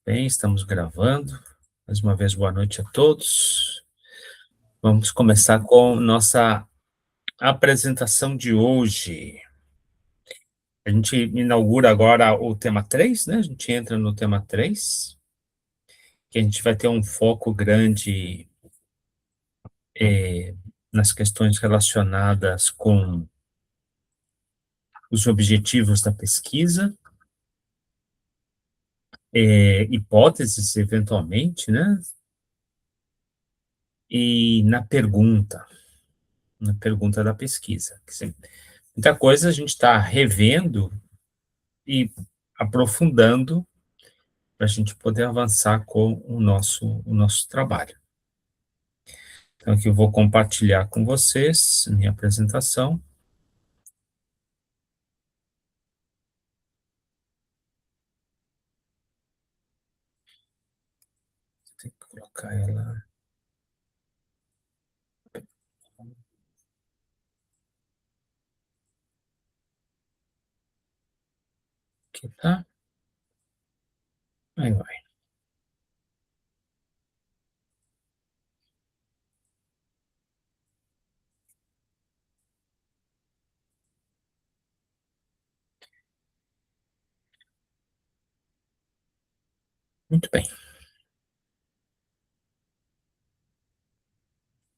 Bem, estamos gravando. Mais uma vez, boa noite a todos. Vamos começar com nossa apresentação de hoje. A gente inaugura agora o tema 3, né? A gente entra no tema 3, que a gente vai ter um foco grande nas questões relacionadas com os objetivos da pesquisa, hipóteses, eventualmente, né? E na pergunta da pesquisa. Muita coisa a gente está revendo e aprofundando para a gente poder avançar com o nosso trabalho. Então, aqui eu vou compartilhar com vocês minha apresentação. Tem que colocar ela aqui, tá? Aí vai. Muito bem.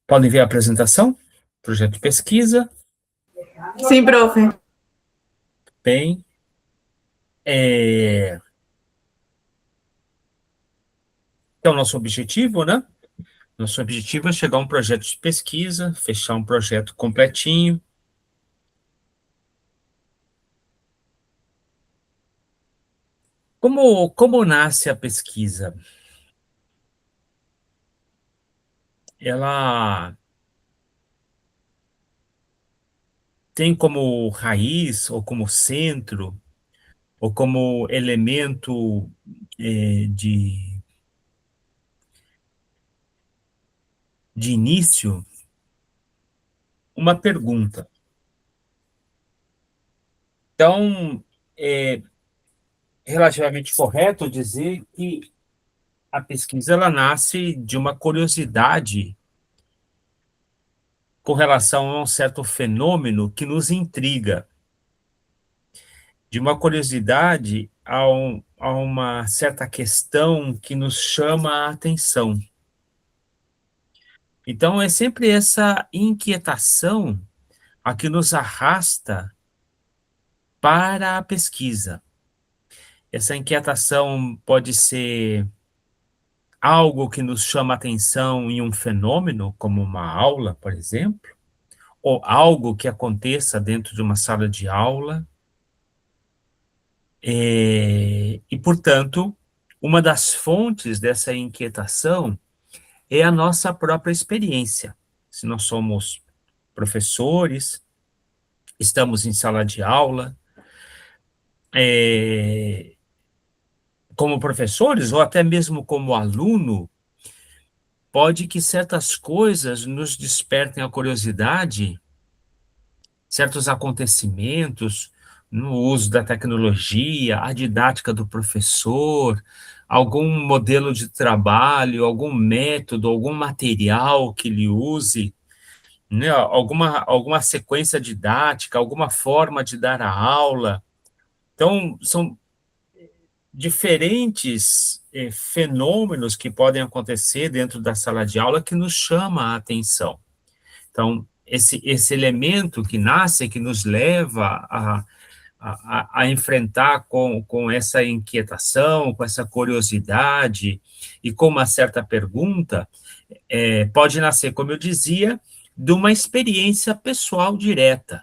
Podem ver a apresentação? Projeto de pesquisa. Sim, prof. Bem, é o nosso objetivo, né? Nosso objetivo é chegar a um projeto de pesquisa, fechar um projeto completinho. Como nasce a pesquisa? Ela tem como raiz, ou como centro, ou como elemento de início, uma pergunta. Então, é relativamente correto dizer que a pesquisa ela nasce de uma curiosidade com relação a um certo fenômeno que nos intriga, de uma curiosidade a uma certa questão que nos chama a atenção. Então, é sempre essa inquietação a que nos arrasta para a pesquisa. Essa inquietação pode ser algo que nos chama a atenção em um fenômeno, como uma aula, por exemplo, ou algo que aconteça dentro de uma sala de aula. E, portanto, uma das fontes dessa inquietação é a nossa própria experiência. Se nós somos professores, estamos em sala de aula, como professores, ou até mesmo como aluno, pode que certas coisas nos despertem a curiosidade, certos acontecimentos no uso da tecnologia, a didática do professor, algum modelo de trabalho, algum método, algum material que ele use, né, alguma sequência didática, alguma forma de dar a aula. Então, são diferentes fenômenos que podem acontecer dentro da sala de aula que nos chama a atenção. Então, esse elemento que nasce, que nos leva a enfrentar com essa inquietação, com essa curiosidade e com uma certa pergunta, pode nascer, como eu dizia, de uma experiência pessoal direta.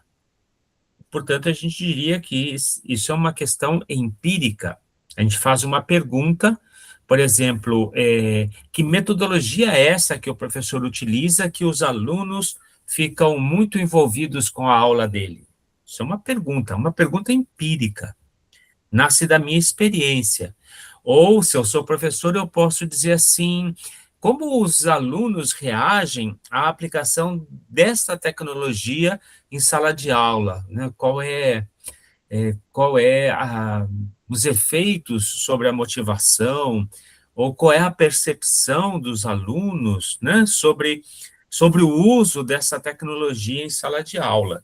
Portanto, a gente diria que isso é uma questão empírica. A gente faz uma pergunta, por exemplo, que metodologia é essa que o professor utiliza que os alunos ficam muito envolvidos com a aula dele? Isso é uma pergunta empírica, nasce da minha experiência. Ou, se eu sou professor, eu posso dizer assim, como os alunos reagem à aplicação desta tecnologia em sala de aula, né? Qual é qual é os efeitos sobre a motivação, ou qual é a percepção dos alunos, né, sobre o uso dessa tecnologia em sala de aula.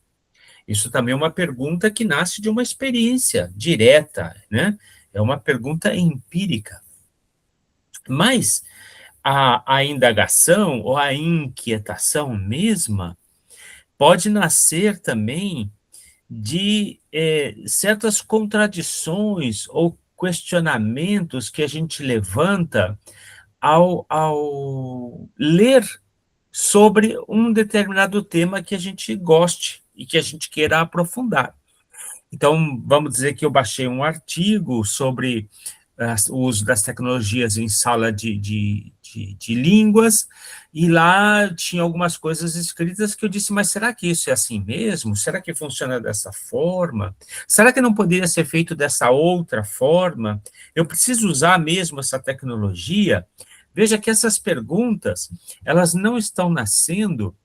Isso também é uma pergunta que nasce de uma experiência direta, né? É uma pergunta empírica. Mas a indagação ou a inquietação mesma pode nascer também de certas contradições ou questionamentos que a gente levanta ao ler sobre um determinado tema que a gente goste e que a gente queira aprofundar. Então, vamos dizer que eu baixei um artigo sobre o uso das tecnologias em sala de línguas, e lá tinha algumas coisas escritas que eu disse, mas será que isso é assim mesmo? Será que funciona dessa forma? Será que não poderia ser feito dessa outra forma? Eu preciso usar mesmo essa tecnologia? Veja que essas perguntas, elas não estão nascendo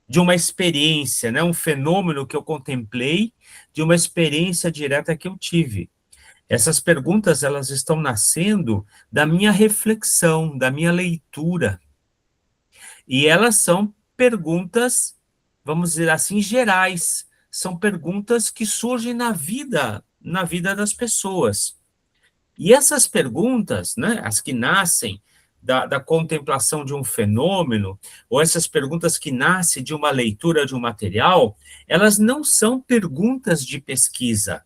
de uma experiência, né, um fenômeno que eu contemplei, de uma experiência direta que eu tive. Essas perguntas, elas estão nascendo da minha reflexão, da minha leitura. E elas são perguntas, vamos dizer assim, gerais. São perguntas que surgem na vida das pessoas. E essas perguntas, né, as que nascem da contemplação de um fenômeno, ou essas perguntas que nascem de uma leitura de um material, elas não são perguntas de pesquisa.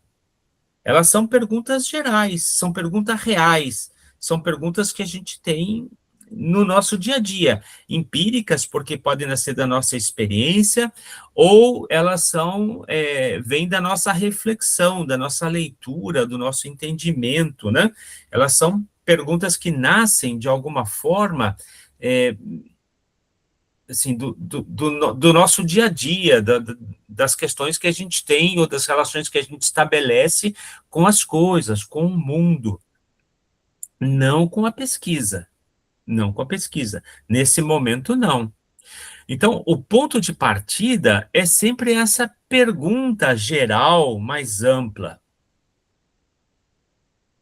Elas são perguntas gerais, são perguntas reais, são perguntas que a gente tem no nosso dia a dia, empíricas, porque podem nascer da nossa experiência, ou elas vêm da nossa reflexão, da nossa leitura, do nosso entendimento, né? Elas são perguntas que nascem, de alguma forma, assim, do nosso dia a dia, das questões que a gente tem, ou das relações que a gente estabelece com as coisas, com o mundo, não com a pesquisa. Não com a pesquisa. Nesse momento, não. Então, o ponto de partida é sempre essa pergunta geral, mais ampla.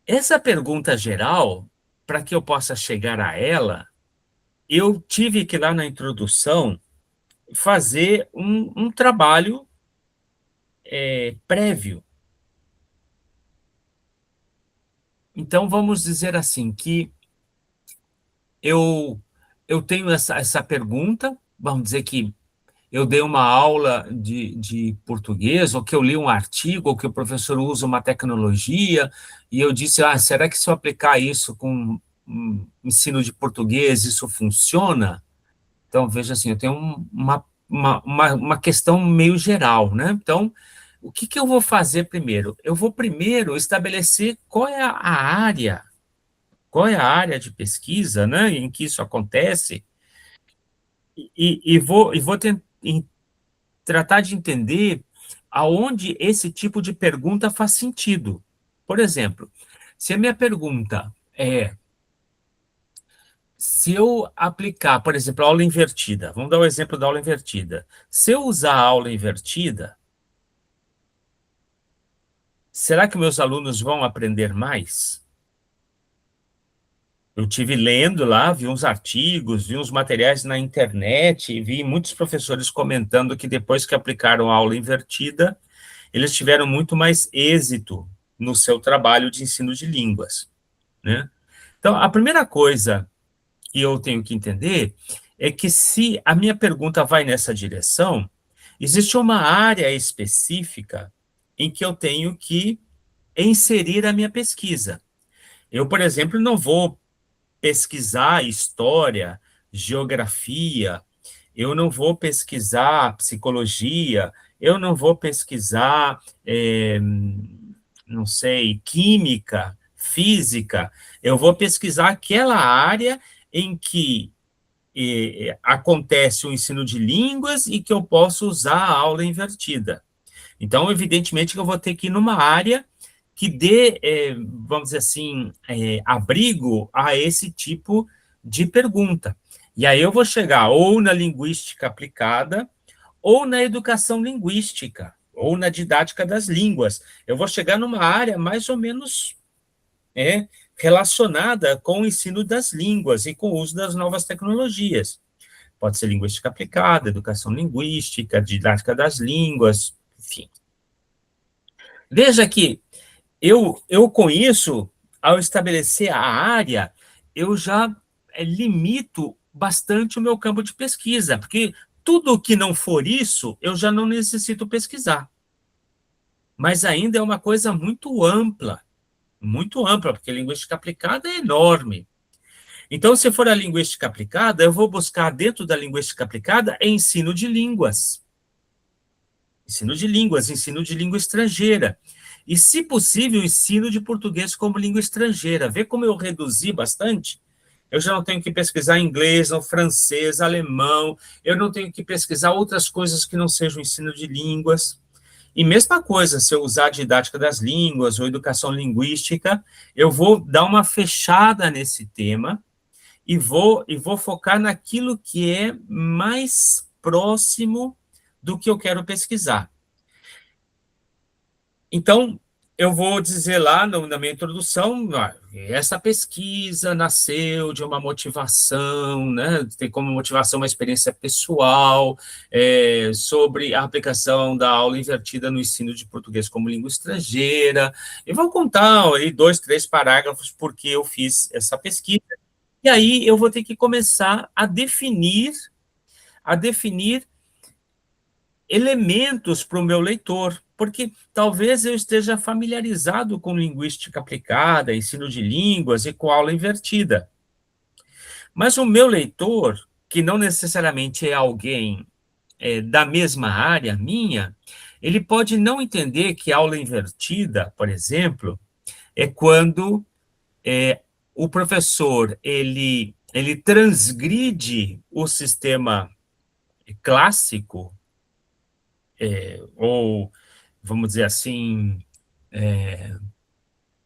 Essa pergunta geral, para que eu possa chegar a ela, eu tive que, lá na introdução, fazer um trabalho prévio. Então, vamos dizer assim, que eu tenho essa pergunta, vamos dizer que eu dei uma aula de português, ou que eu li um artigo, ou que o professor usa uma tecnologia, e eu disse, será que se eu aplicar isso com ensino de português, isso funciona? Então, veja assim, eu tenho uma questão meio geral, né? Então, o que eu vou fazer primeiro? Eu vou primeiro estabelecer qual é a área de pesquisa, né, em que isso acontece, e vou tratar de entender aonde esse tipo de pergunta faz sentido. Por exemplo, se a minha pergunta é, se eu aplicar, por exemplo, a aula invertida, vamos dar o exemplo da aula invertida. Se eu usar a aula invertida, será que meus alunos vão aprender mais? Eu tive lendo lá, vi uns artigos, vi uns materiais na internet, e vi muitos professores comentando que depois que aplicaram a aula invertida, eles tiveram muito mais êxito no seu trabalho de ensino de línguas, né? Então, a primeira coisa que eu tenho que entender é que, se a minha pergunta vai nessa direção, existe uma área específica em que eu tenho que inserir a minha pesquisa. Eu, por exemplo, não vou pesquisar história, geografia, eu não vou pesquisar psicologia, eu não vou pesquisar, não sei, química, física, eu vou pesquisar aquela área em que acontece o ensino de línguas e que eu posso usar a aula invertida. Então, evidentemente, que eu vou ter que ir numa área que dê, vamos dizer assim, abrigo a esse tipo de pergunta. E aí eu vou chegar ou na linguística aplicada ou na educação linguística. ou na didática das línguas. Eu vou chegar numa área mais ou menos relacionada com o ensino das línguas e com o uso das novas tecnologias. Pode ser linguística aplicada, educação linguística, didática das línguas, enfim. Veja que eu com isso, ao estabelecer a área, eu já limito bastante o meu campo de pesquisa, porque tudo que não for isso, eu já não necessito pesquisar. Mas ainda é uma coisa muito ampla, porque a linguística aplicada é enorme. Então, se for a linguística aplicada, eu vou buscar dentro da linguística aplicada ensino de línguas. Ensino de língua estrangeira. E, se possível, ensino de português como língua estrangeira. Vê como eu reduzi bastante? Eu já não tenho que pesquisar inglês, ou francês, alemão, eu não tenho que pesquisar outras coisas que não sejam ensino de línguas. E mesma coisa, se eu usar a didática das línguas ou educação linguística, eu vou dar uma fechada nesse tema e vou focar naquilo que é mais próximo do que eu quero pesquisar. Então, eu vou dizer lá na minha introdução, essa pesquisa nasceu de uma motivação, né? Tem como motivação uma experiência pessoal sobre a aplicação da aula invertida no ensino de português como língua estrangeira, e vou contar aí 2, 3 parágrafos porque eu fiz essa pesquisa, e aí eu vou ter que começar a definir elementos para o meu leitor, porque talvez eu esteja familiarizado com linguística aplicada, ensino de línguas e com aula invertida. Mas o meu leitor, que não necessariamente é alguém da mesma área minha, ele pode não entender que aula invertida, por exemplo, é quando o professor ele transgride o sistema clássico, ou, vamos dizer assim,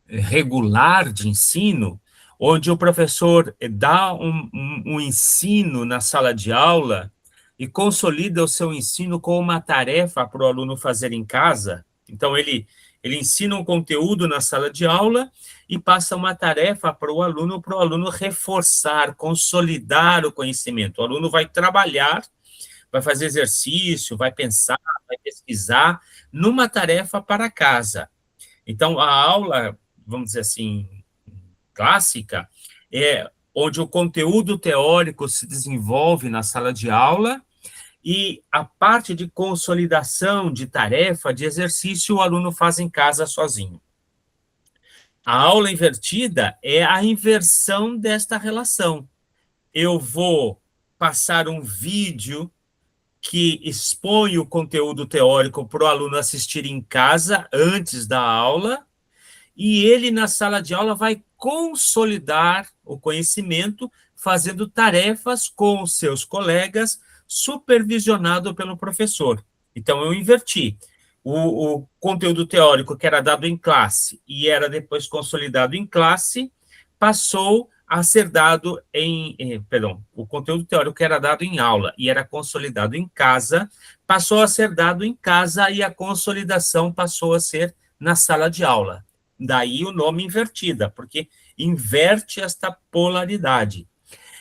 regular de ensino, onde o professor dá um ensino na sala de aula e consolida o seu ensino com uma tarefa para o aluno fazer em casa. Então, ele ensina um conteúdo na sala de aula e passa uma tarefa para o aluno reforçar, consolidar o conhecimento. O aluno vai trabalhar, vai fazer exercício, vai pensar, vai pesquisar numa tarefa para casa. Então, a aula, vamos dizer assim, clássica, é onde o conteúdo teórico se desenvolve na sala de aula e a parte de consolidação de tarefa, de exercício, o aluno faz em casa sozinho. A aula invertida é a inversão desta relação. Eu vou passar um vídeo que expõe o conteúdo teórico para o aluno assistir em casa, antes da aula, e ele, na sala de aula, vai consolidar o conhecimento, fazendo tarefas com os seus colegas, supervisionado pelo professor. Então, eu inverti. O conteúdo teórico que era dado em classe e era depois consolidado em classe, passou a ser dado o conteúdo teórico que era dado em aula e era consolidado em casa, passou a ser dado em casa e a consolidação passou a ser na sala de aula. Daí o nome invertida, porque inverte esta polaridade.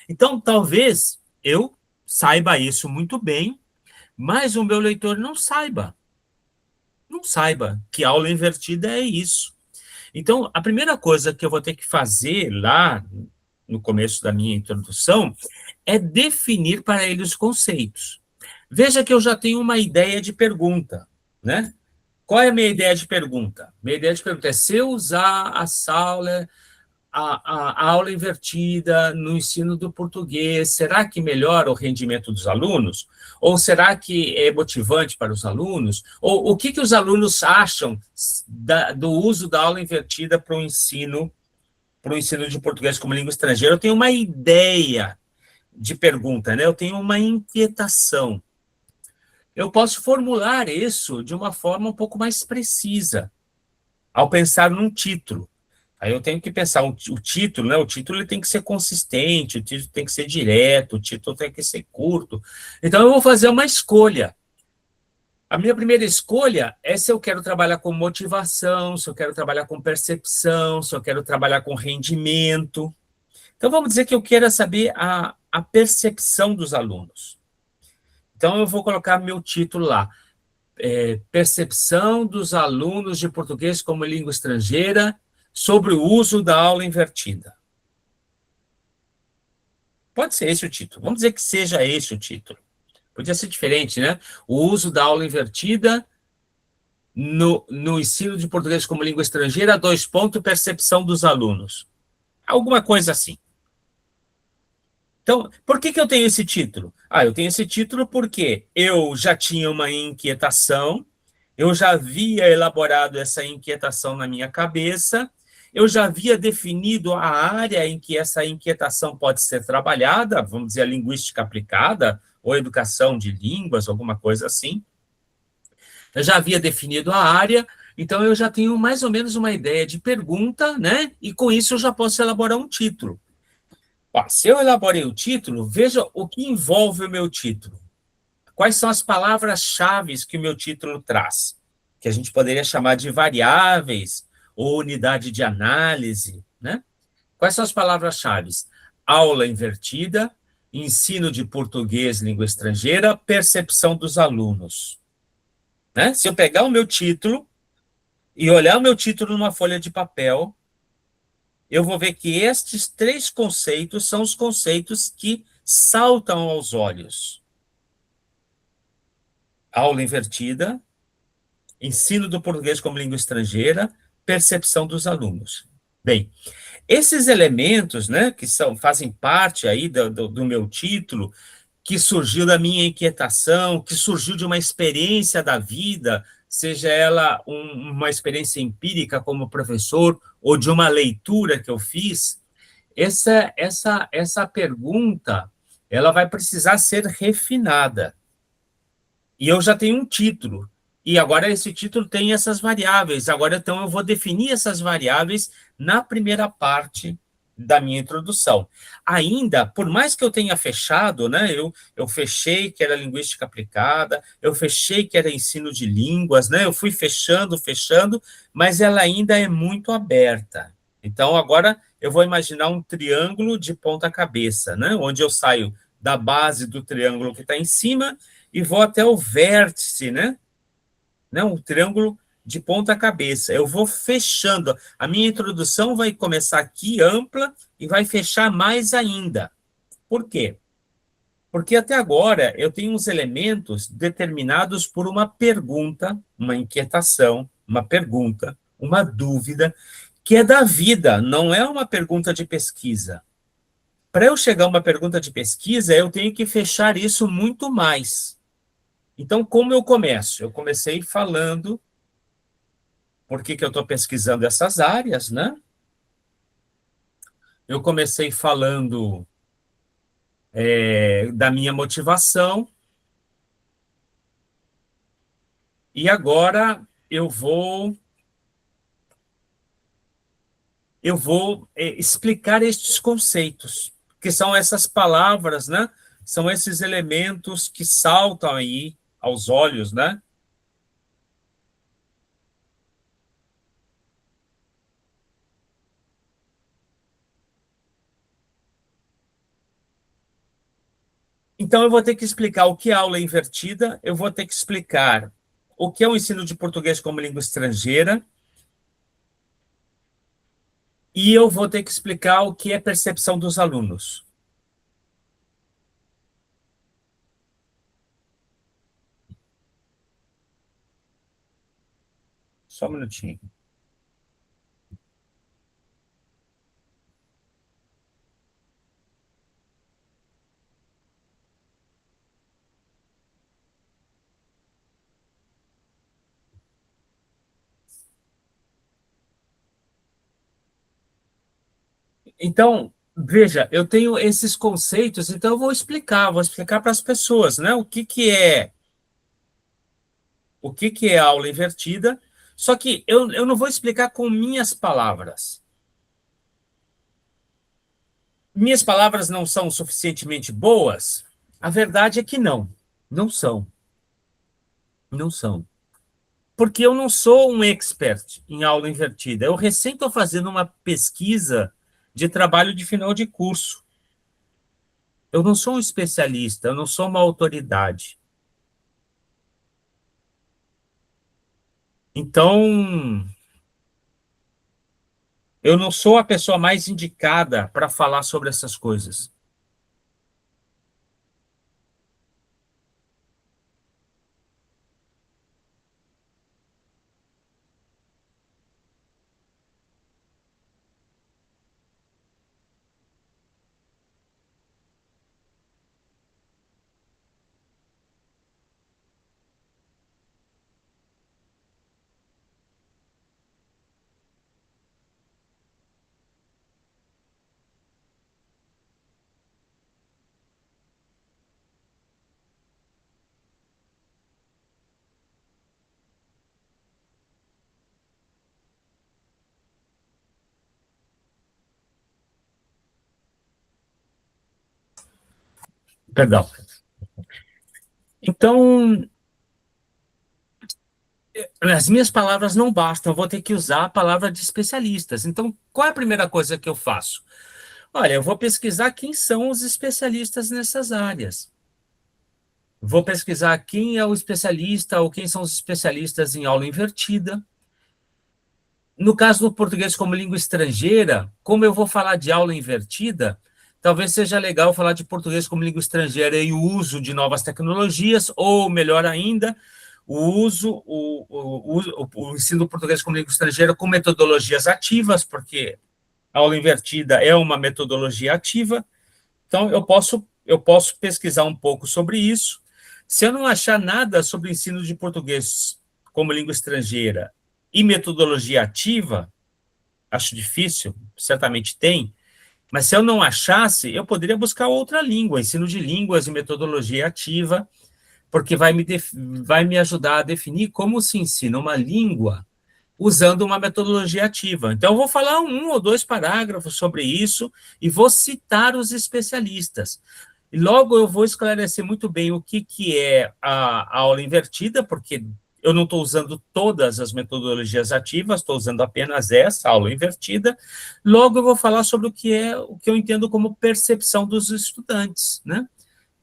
Então, talvez eu saiba isso muito bem, mas o meu leitor não saiba que aula invertida é isso. Então, a primeira coisa que eu vou ter que fazer lá no começo da minha introdução é definir para ele os conceitos. Veja que eu já tenho uma ideia de pergunta, né? Qual é a minha ideia de pergunta? Minha ideia de pergunta é: se eu usar a aula invertida no ensino do português, será que melhora o rendimento dos alunos? Ou será que é motivante para os alunos? Ou o que os alunos acham do uso da aula invertida para o ensino de português como língua estrangeira? Eu tenho uma ideia de pergunta, né? Eu tenho uma inquietação. Eu posso formular isso de uma forma um pouco mais precisa, ao pensar num título. Aí eu tenho que pensar o título, né? O título ele tem que ser consistente, o título tem que ser direto, o título tem que ser curto. Então eu vou fazer uma escolha. A minha primeira escolha é se eu quero trabalhar com motivação, se eu quero trabalhar com percepção, se eu quero trabalhar com rendimento. Então, vamos dizer que eu queira saber a percepção dos alunos. Então, eu vou colocar meu título lá, Percepção dos alunos de português como língua estrangeira sobre o uso da aula invertida. Pode ser esse o título. Vamos dizer que seja esse o título. Podia ser diferente, né? O uso da aula invertida no ensino de português como língua estrangeira, 2 pontos, percepção dos alunos. Alguma coisa assim. Então, por que eu tenho esse título? Eu tenho esse título porque eu já tinha uma inquietação, eu já havia elaborado essa inquietação na minha cabeça, eu já havia definido a área em que essa inquietação pode ser trabalhada, vamos dizer, a linguística aplicada, ou educação de línguas, alguma coisa assim. Eu já havia definido a área, então eu já tenho mais ou menos uma ideia de pergunta, né? E com isso eu já posso elaborar um título. Se eu elaborei o título, veja o que envolve o meu título. Quais são as palavras-chave que o meu título traz? Que a gente poderia chamar de variáveis ou unidade de análise, né? Quais são as palavras-chave? Aula invertida, ensino de português, língua estrangeira, percepção dos alunos. Né? Se eu pegar o meu título e olhar o meu título numa folha de papel, eu vou ver que estes 3 conceitos são os conceitos que saltam aos olhos. Aula invertida, ensino do português como língua estrangeira, percepção dos alunos. Bem, esses elementos, né, que fazem parte aí do meu título, que surgiu da minha inquietação, que surgiu de uma experiência da vida, seja ela uma experiência empírica como professor ou de uma leitura que eu fiz, essa pergunta ela vai precisar ser refinada. E eu já tenho um título. E agora esse título tem essas variáveis. Agora, então, eu vou definir essas variáveis na primeira parte da minha introdução. Ainda, por mais que eu tenha fechado, né, eu fechei que era linguística aplicada, eu fechei que era ensino de línguas, né, eu fui fechando, mas ela ainda é muito aberta. Então, agora eu vou imaginar um triângulo de ponta cabeça, né, onde eu saio da base do triângulo que está em cima e vou até o vértice, né? Não, o triângulo de ponta cabeça. Eu vou fechando. A minha introdução vai começar aqui, ampla, e vai fechar mais ainda. Por quê? Porque até agora eu tenho uns elementos determinados por uma pergunta, uma inquietação, uma pergunta, uma dúvida, que é da vida, não é uma pergunta de pesquisa. Para eu chegar a uma pergunta de pesquisa, eu tenho que fechar isso muito mais. Então, como eu começo? Eu comecei falando por que eu estou pesquisando essas áreas, né? Eu comecei falando da minha motivação, e agora eu vou explicar estes conceitos, que são essas palavras, né? São esses elementos que saltam aí aos olhos, né? Então, eu vou ter que explicar o que é aula invertida, eu vou ter que explicar o que é o ensino de português como língua estrangeira, e eu vou ter que explicar o que é percepção dos alunos. Só um minutinho. Então, veja, eu tenho esses conceitos, então eu vou explicar para as pessoas, né? O que é aula invertida, só que eu não vou explicar com minhas palavras. Minhas palavras não são suficientemente boas? A verdade é que não são. Não são. Porque eu não sou um expert em aula invertida. Eu recém estou fazendo uma pesquisa de trabalho de final de curso. Eu não sou um especialista, eu não sou uma autoridade. Então, eu não sou a pessoa mais indicada para falar sobre essas coisas. Perdão. Então, as minhas palavras não bastam, eu vou ter que usar a palavra de especialistas. Então, qual é a primeira coisa que eu faço? Olha, eu vou pesquisar quem são os especialistas nessas áreas. Vou pesquisar quem é o especialista ou quem são os especialistas em aula invertida. No caso do português como língua estrangeira, como eu vou falar de aula invertida, talvez seja legal falar de português como língua estrangeira e o uso de novas tecnologias, ou, melhor ainda, o ensino do português como língua estrangeira com metodologias ativas, porque a aula invertida é uma metodologia ativa. Então, eu posso pesquisar um pouco sobre isso. Se eu não achar nada sobre o ensino de português como língua estrangeira e metodologia ativa, acho difícil, certamente tem, mas se eu não achasse, eu poderia buscar outra língua, ensino de línguas e metodologia ativa, porque vai me ajudar a definir como se ensina uma língua usando uma metodologia ativa. Então, eu vou falar 1 ou 2 parágrafos sobre isso e vou citar os especialistas. E logo eu vou esclarecer muito bem o que é a aula invertida, porque eu não estou usando todas as metodologias ativas, estou usando apenas essa, aula invertida. Logo eu vou falar sobre o que eu entendo como percepção dos estudantes, né?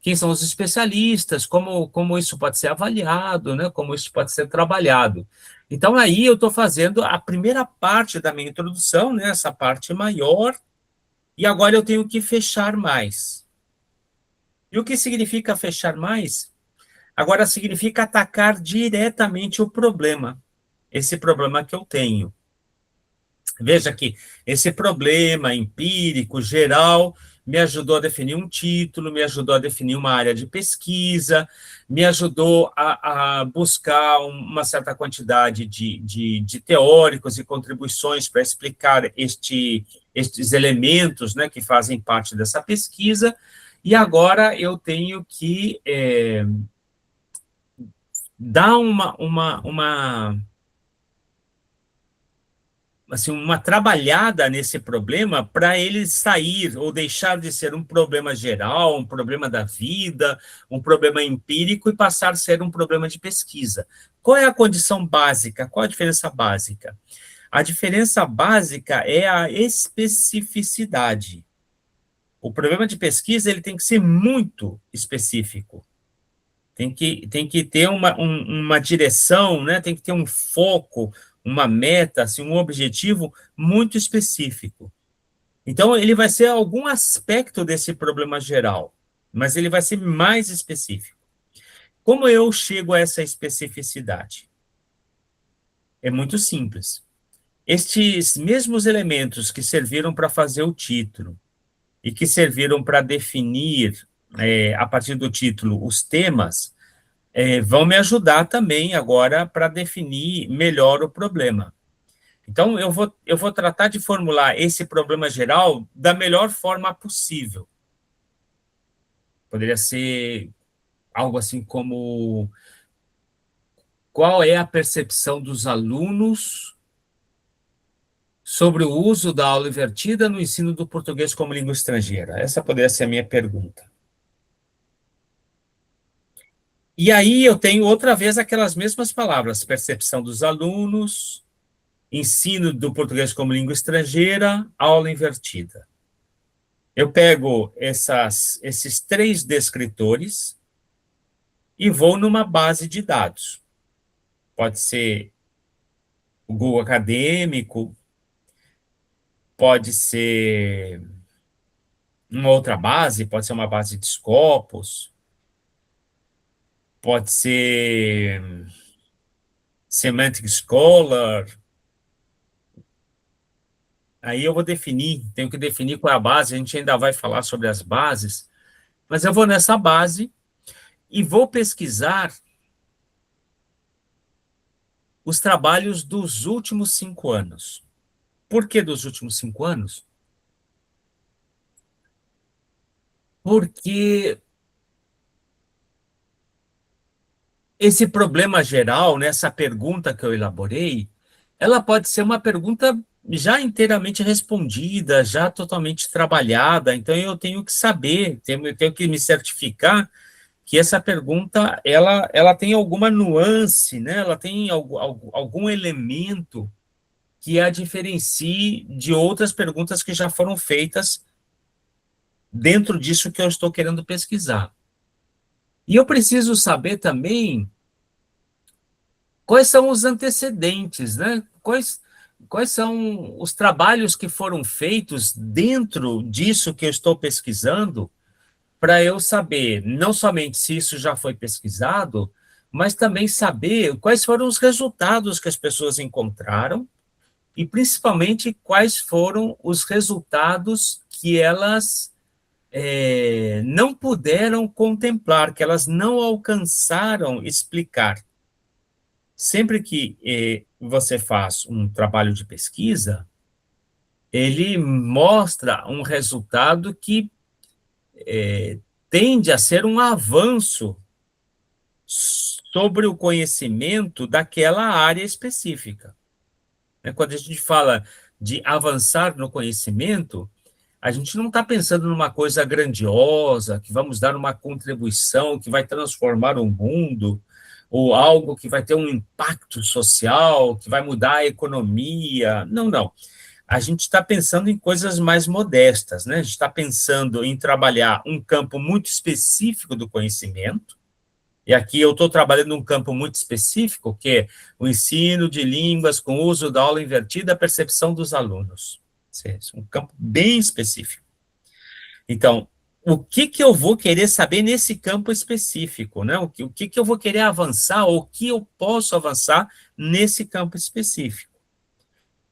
Quem são os especialistas, como isso pode ser avaliado, né? Como isso pode ser trabalhado. Então, aí eu estou fazendo a primeira parte da minha introdução, né? Essa parte maior, e agora eu tenho que fechar mais. E o que significa fechar mais? Agora significa atacar diretamente o problema, esse problema que eu tenho. Veja que esse problema empírico, geral, me ajudou a definir um título, me ajudou a definir uma área de pesquisa, me ajudou a buscar uma certa quantidade de teóricos e contribuições para explicar estes elementos, né, que fazem parte dessa pesquisa, e agora eu tenho que dar assim, uma trabalhada nesse problema para ele sair ou deixar de ser um problema geral, um problema da vida, um problema empírico e passar a ser um problema de pesquisa. Qual é a condição básica? Qual a diferença básica? A diferença básica é a especificidade. O problema de pesquisa ele tem que ser muito específico. Tem que ter uma direção, né? Tem que ter um foco, uma meta, assim, um objetivo muito específico. Então, ele vai ser algum aspecto desse problema geral, mas ele vai ser mais específico. Como eu chego a essa especificidade? É muito simples. Estes mesmos elementos que serviram para fazer o título e que serviram para definir, a partir do título, os temas, vão me ajudar também agora para definir melhor o problema. Então, eu vou tratar de formular esse problema geral da melhor forma possível. Poderia ser algo assim como: qual é a percepção dos alunos sobre o uso da aula invertida no ensino do português como língua estrangeira? Essa poderia ser a minha pergunta. E aí eu tenho outra vez aquelas mesmas palavras: percepção dos alunos, ensino do português como língua estrangeira, aula invertida. Eu pego esses 3 descritores e vou numa base de dados. Pode ser o Google Acadêmico, pode ser uma outra base, pode ser uma base de Scopus, pode ser Semantic Scholar. Aí eu vou definir, tenho que definir qual é a base, a gente ainda vai falar sobre as bases, mas eu vou nessa base e vou pesquisar os trabalhos dos últimos 5 anos. Por que dos últimos 5 anos? Porque esse problema geral, nessa pergunta que eu elaborei, ela pode ser uma pergunta já inteiramente respondida, já totalmente trabalhada, então eu tenho que saber, tenho que me certificar que essa pergunta ela tem alguma nuance, né? Ela tem algum elemento que a diferencie de outras perguntas que já foram feitas dentro disso que eu estou querendo pesquisar. E eu preciso saber também quais são os antecedentes, né? Quais são os trabalhos que foram feitos dentro disso que eu estou pesquisando, para eu saber não somente se isso já foi pesquisado, mas também saber quais foram os resultados que as pessoas encontraram e, principalmente, quais foram os resultados que elas não puderam contemplar, que elas não alcançaram explicar. Sempre que você faz um trabalho de pesquisa, ele mostra um resultado que tende a ser um avanço sobre o conhecimento daquela área específica. Quando a gente fala de avançar no conhecimento, a gente não está pensando numa coisa grandiosa, que vamos dar uma contribuição que vai transformar o mundo, ou algo que vai ter um impacto social, que vai mudar a economia. Não, não. A gente está pensando em coisas mais modestas, né? A gente está pensando em trabalhar um campo muito específico do conhecimento, e aqui eu estou trabalhando num campo muito específico, que é o ensino de línguas com uso da aula invertida, a percepção dos alunos. É um campo bem específico. Então, o que eu vou querer saber nesse campo específico, né? O que eu vou querer avançar, ou o que eu posso avançar nesse campo específico?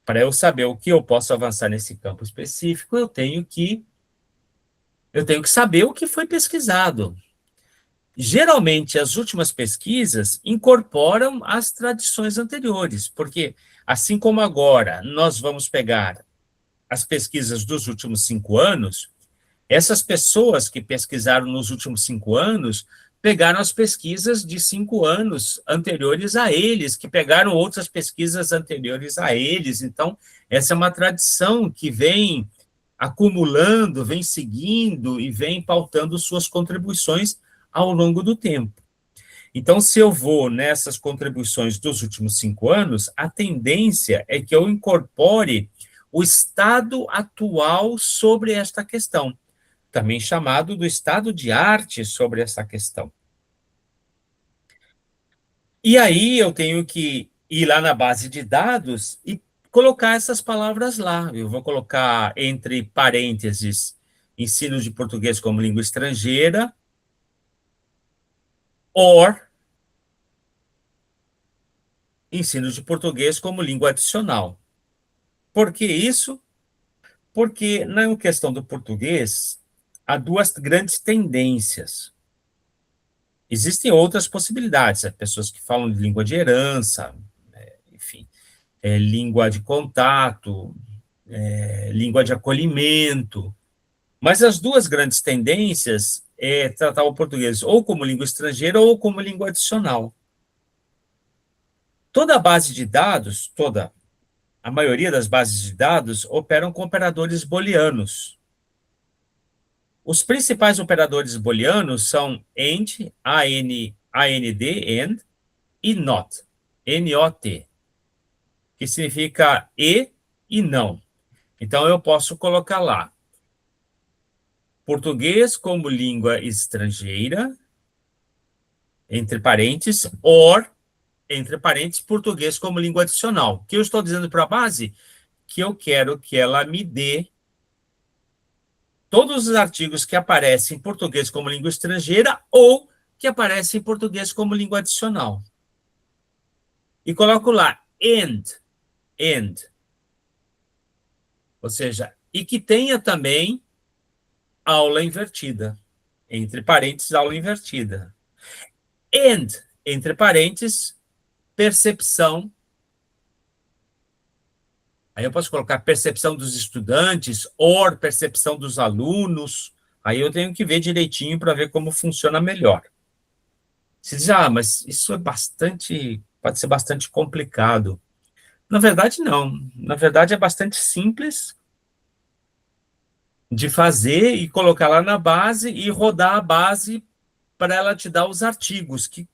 Para eu saber o que eu posso avançar nesse campo específico, eu tenho que saber o que foi pesquisado. Geralmente, as últimas pesquisas incorporam as tradições anteriores, porque, assim como agora nós vamos pegar as pesquisas dos últimos 5 anos, essas pessoas que pesquisaram nos últimos 5 anos pegaram as pesquisas de 5 anos anteriores a eles, que pegaram outras pesquisas anteriores a eles. Então, essa é uma tradição que vem acumulando, vem seguindo e vem pautando suas contribuições ao longo do tempo. Então, se eu vou nessas contribuições dos últimos 5 anos, a tendência é que eu incorpore o estado atual sobre esta questão, também chamado do estado de arte sobre essa questão. E aí eu tenho que ir lá na base de dados e colocar essas palavras lá. Eu vou colocar entre parênteses ensino de português como língua estrangeira, or ensino de português como língua adicional. Por que isso? Porque na questão do português há 2 grandes tendências. Existem outras possibilidades, pessoas que falam de língua de herança, enfim, língua de contato, língua de acolhimento, mas as 2 grandes tendências é tratar o português ou como língua estrangeira ou como língua adicional. Toda a base de dados, a maioria das bases de dados operam com operadores booleanos. Os principais operadores booleanos são AND, A-N-D, and, e not, N-O-T, que significa e não. Então, eu posso colocar lá, português como língua estrangeira, entre parênteses, or, entre parênteses, português como língua adicional. O que eu estou dizendo para a base? Que eu quero que ela me dê todos os artigos que aparecem em português como língua estrangeira ou que aparecem em português como língua adicional. E coloco lá, and. Ou seja, e que tenha também aula invertida. Entre parênteses, aula invertida. And, entre parênteses, percepção. Aí eu posso colocar percepção dos estudantes ou percepção dos alunos. Aí eu tenho que ver direitinho para ver como funciona melhor. Você diz, mas isso é pode ser bastante complicado. Na verdade, não. Na verdade, é bastante simples de fazer e colocar lá na base e rodar a base para ela te dar os artigos que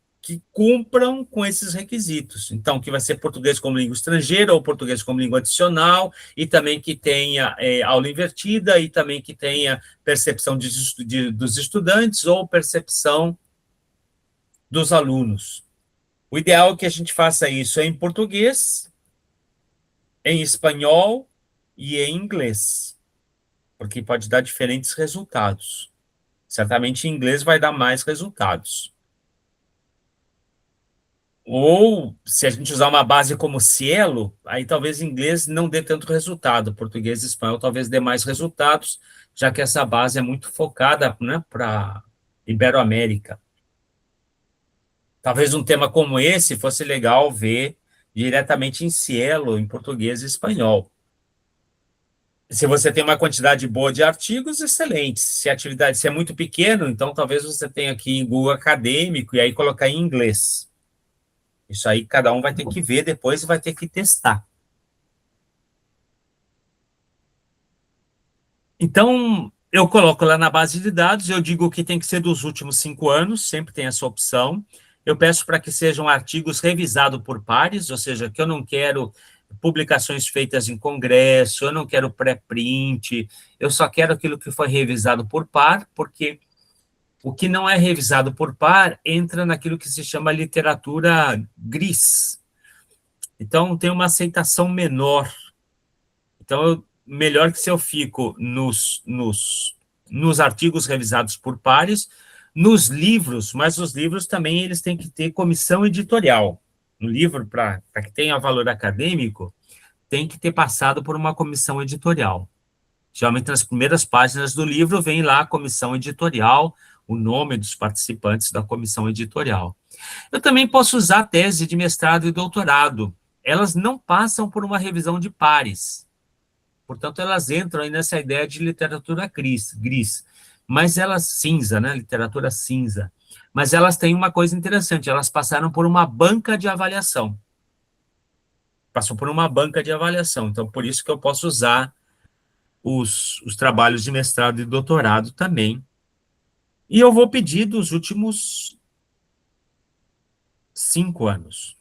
cumpram com esses requisitos. Então, que vai ser português como língua estrangeira ou português como língua adicional, e também que tenha aula invertida, e também que tenha percepção dos estudantes ou percepção dos alunos. O ideal é que a gente faça isso em português, em espanhol e em inglês, porque pode dar diferentes resultados. Certamente em inglês vai dar mais resultados. Ou, se a gente usar uma base como Cielo, aí talvez em inglês não dê tanto resultado. Português e espanhol talvez dê mais resultados, já que essa base é muito focada, né, para Iberoamérica. Talvez um tema como esse fosse legal ver diretamente em Cielo, em português e espanhol. Se você tem uma quantidade boa de artigos, excelente. Se a atividade é muito pequeno, então talvez você tenha aqui em Google Acadêmico e aí colocar em inglês. Isso aí cada um vai ter que ver depois e vai ter que testar. Então, eu coloco lá na base de dados, eu digo que tem que ser dos últimos 5 anos, sempre tem essa opção. Eu peço para que sejam artigos revisados por pares, ou seja, que eu não quero publicações feitas em congresso, eu não quero pré-print, eu só quero aquilo que foi revisado por par, porque o que não é revisado por par entra naquilo que se chama literatura gris. Então, tem uma aceitação menor. Então, melhor que se eu fico nos artigos revisados por pares, nos livros, mas os livros também eles têm que ter comissão editorial. Um livro, para que tenha valor acadêmico, tem que ter passado por uma comissão editorial. Geralmente, nas primeiras páginas do livro, vem lá a comissão editorial, o nome dos participantes da comissão editorial. Eu também posso usar tese de mestrado e doutorado. Elas não passam por uma revisão de pares. Portanto, elas entram aí nessa ideia de literatura gris. Mas elas, cinza, né? Literatura cinza. Mas elas têm uma coisa interessante, elas passaram por uma banca de avaliação. Passou por uma banca de avaliação. Então, por isso que eu posso usar os trabalhos de mestrado e doutorado também. E eu vou pedir dos últimos 5 anos.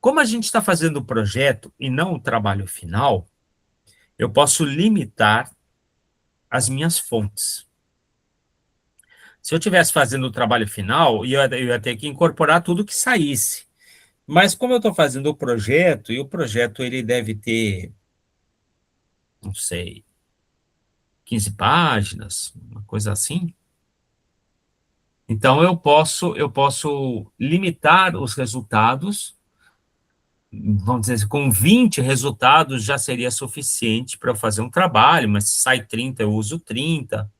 Como a gente está fazendo o projeto e não o trabalho final, eu posso limitar as minhas fontes. Se eu estivesse fazendo o trabalho final, eu ia ter que incorporar tudo que saísse. Mas como eu estou fazendo o projeto, e o projeto ele deve ter, não sei, 15 páginas, uma coisa assim. Então, eu posso limitar os resultados, vamos dizer assim, com 20 resultados já seria suficiente para eu fazer um trabalho, mas se sai 30, eu uso 30.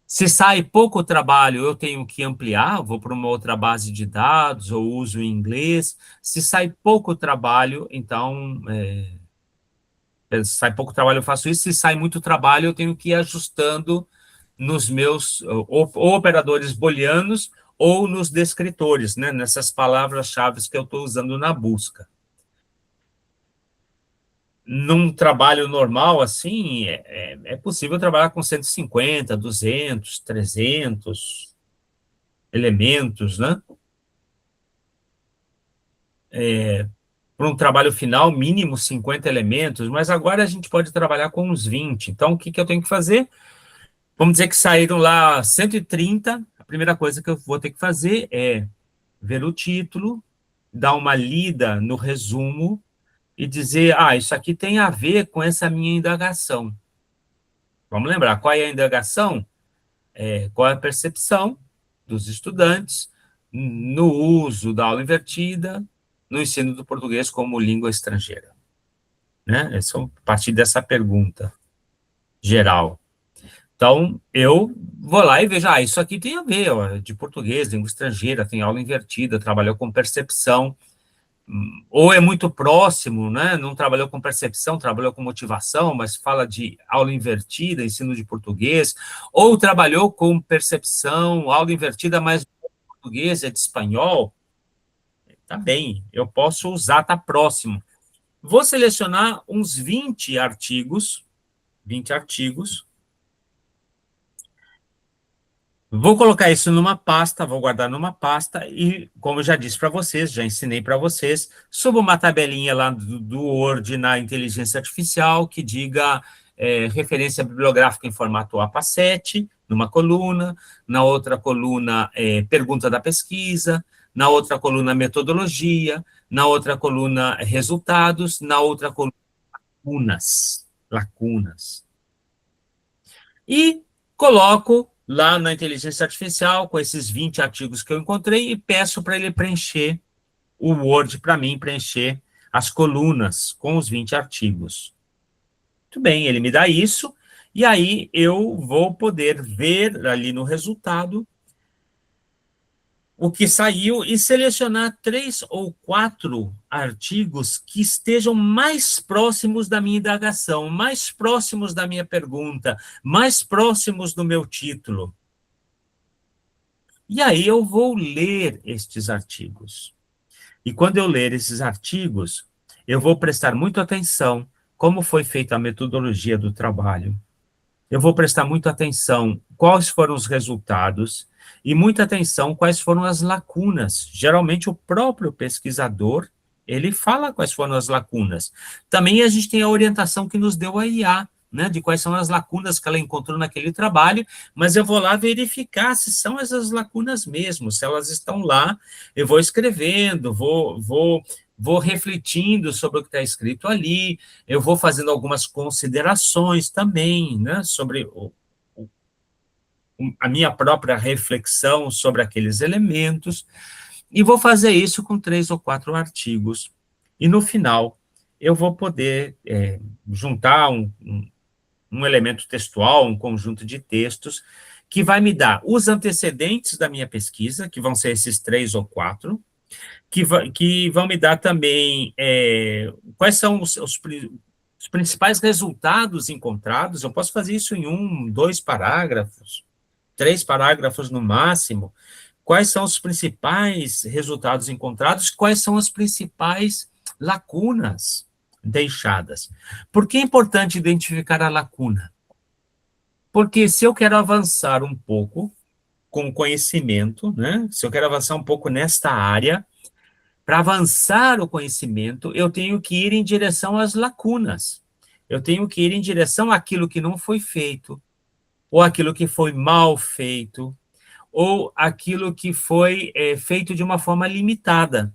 Se sai pouco trabalho, eu tenho que ampliar, vou para uma outra base de dados, ou uso em inglês. Se sai pouco trabalho, então, se sai pouco trabalho, eu faço isso. Se sai muito trabalho, eu tenho que ir ajustando nos meus ou operadores booleanos ou nos descritores, né, nessas palavras-chave que eu estou usando na busca. Num trabalho normal, assim, é possível trabalhar com 150, 200, 300. elementos, né? Para um trabalho final, mínimo 50 elementos, mas agora a gente pode trabalhar com uns 20. Então, o que eu tenho que fazer? Vamos dizer que saíram lá 130, a primeira coisa que eu vou ter que fazer é ver o título, dar uma lida no resumo e dizer, isso aqui tem a ver com essa minha indagação. Vamos lembrar, qual é a indagação? Qual é a percepção dos estudantes no uso da aula invertida, no ensino do português como língua estrangeira? Né? É só a partir dessa pergunta geral. Então, eu vou lá e vejo, isso aqui tem a ver, ó, de português, língua estrangeira, tem aula invertida, trabalhou com percepção, ou é muito próximo, né? Não trabalhou com percepção, trabalhou com motivação, mas fala de aula invertida, ensino de português, ou trabalhou com percepção, aula invertida, mas português é de espanhol, tá bem, eu posso usar, tá próximo. Vou selecionar uns 20 artigos, vou colocar isso numa pasta, vou guardar numa pasta e, como eu já disse para vocês, já ensinei para vocês, subo uma tabelinha lá do Word na inteligência artificial que diga referência bibliográfica em formato APA7, numa coluna, na outra coluna pergunta da pesquisa, na outra coluna metodologia, na outra coluna resultados, na outra coluna lacunas. E coloco lá na inteligência artificial, com esses 20 artigos que eu encontrei, e peço para ele preencher o Word, para mim, preencher as colunas com os 20 artigos. Muito bem, ele me dá isso, e aí eu vou poder ver ali no resultado o que saiu e selecionar 3 ou 4 artigos que estejam mais próximos da minha indagação, mais próximos da minha pergunta, mais próximos do meu título. E aí eu vou ler estes artigos. E quando eu ler esses artigos, eu vou prestar muita atenção como foi feita a metodologia do trabalho. Eu vou prestar muita atenção quais foram os resultados e muita atenção quais foram as lacunas. Geralmente, o próprio pesquisador, ele fala quais foram as lacunas. Também a gente tem a orientação que nos deu a IA, né, de quais são as lacunas que ela encontrou naquele trabalho, mas eu vou lá verificar se são essas lacunas mesmo, se elas estão lá, eu vou escrevendo, vou refletindo sobre o que está escrito ali, eu vou fazendo algumas considerações também, né, sobre a minha própria reflexão sobre aqueles elementos, e vou fazer isso com 3 ou 4 artigos. E no final, eu vou poder juntar um elemento textual, um conjunto de textos, que vai me dar os antecedentes da minha pesquisa, que vão ser esses 3 ou 4, que vão me dar também quais são os principais resultados encontrados. Eu posso fazer isso em 1, 2 parágrafos, 3 parágrafos no máximo. Quais são os principais resultados encontrados? Quais são as principais lacunas deixadas? Por que é importante identificar a lacuna? Porque se eu quero avançar um pouco com o conhecimento, né? Se eu quero avançar um pouco nesta área, para avançar o conhecimento, eu tenho que ir em direção às lacunas. Eu tenho que ir em direção àquilo que não foi feito, ou aquilo que foi mal feito, ou aquilo que foi feito de uma forma limitada.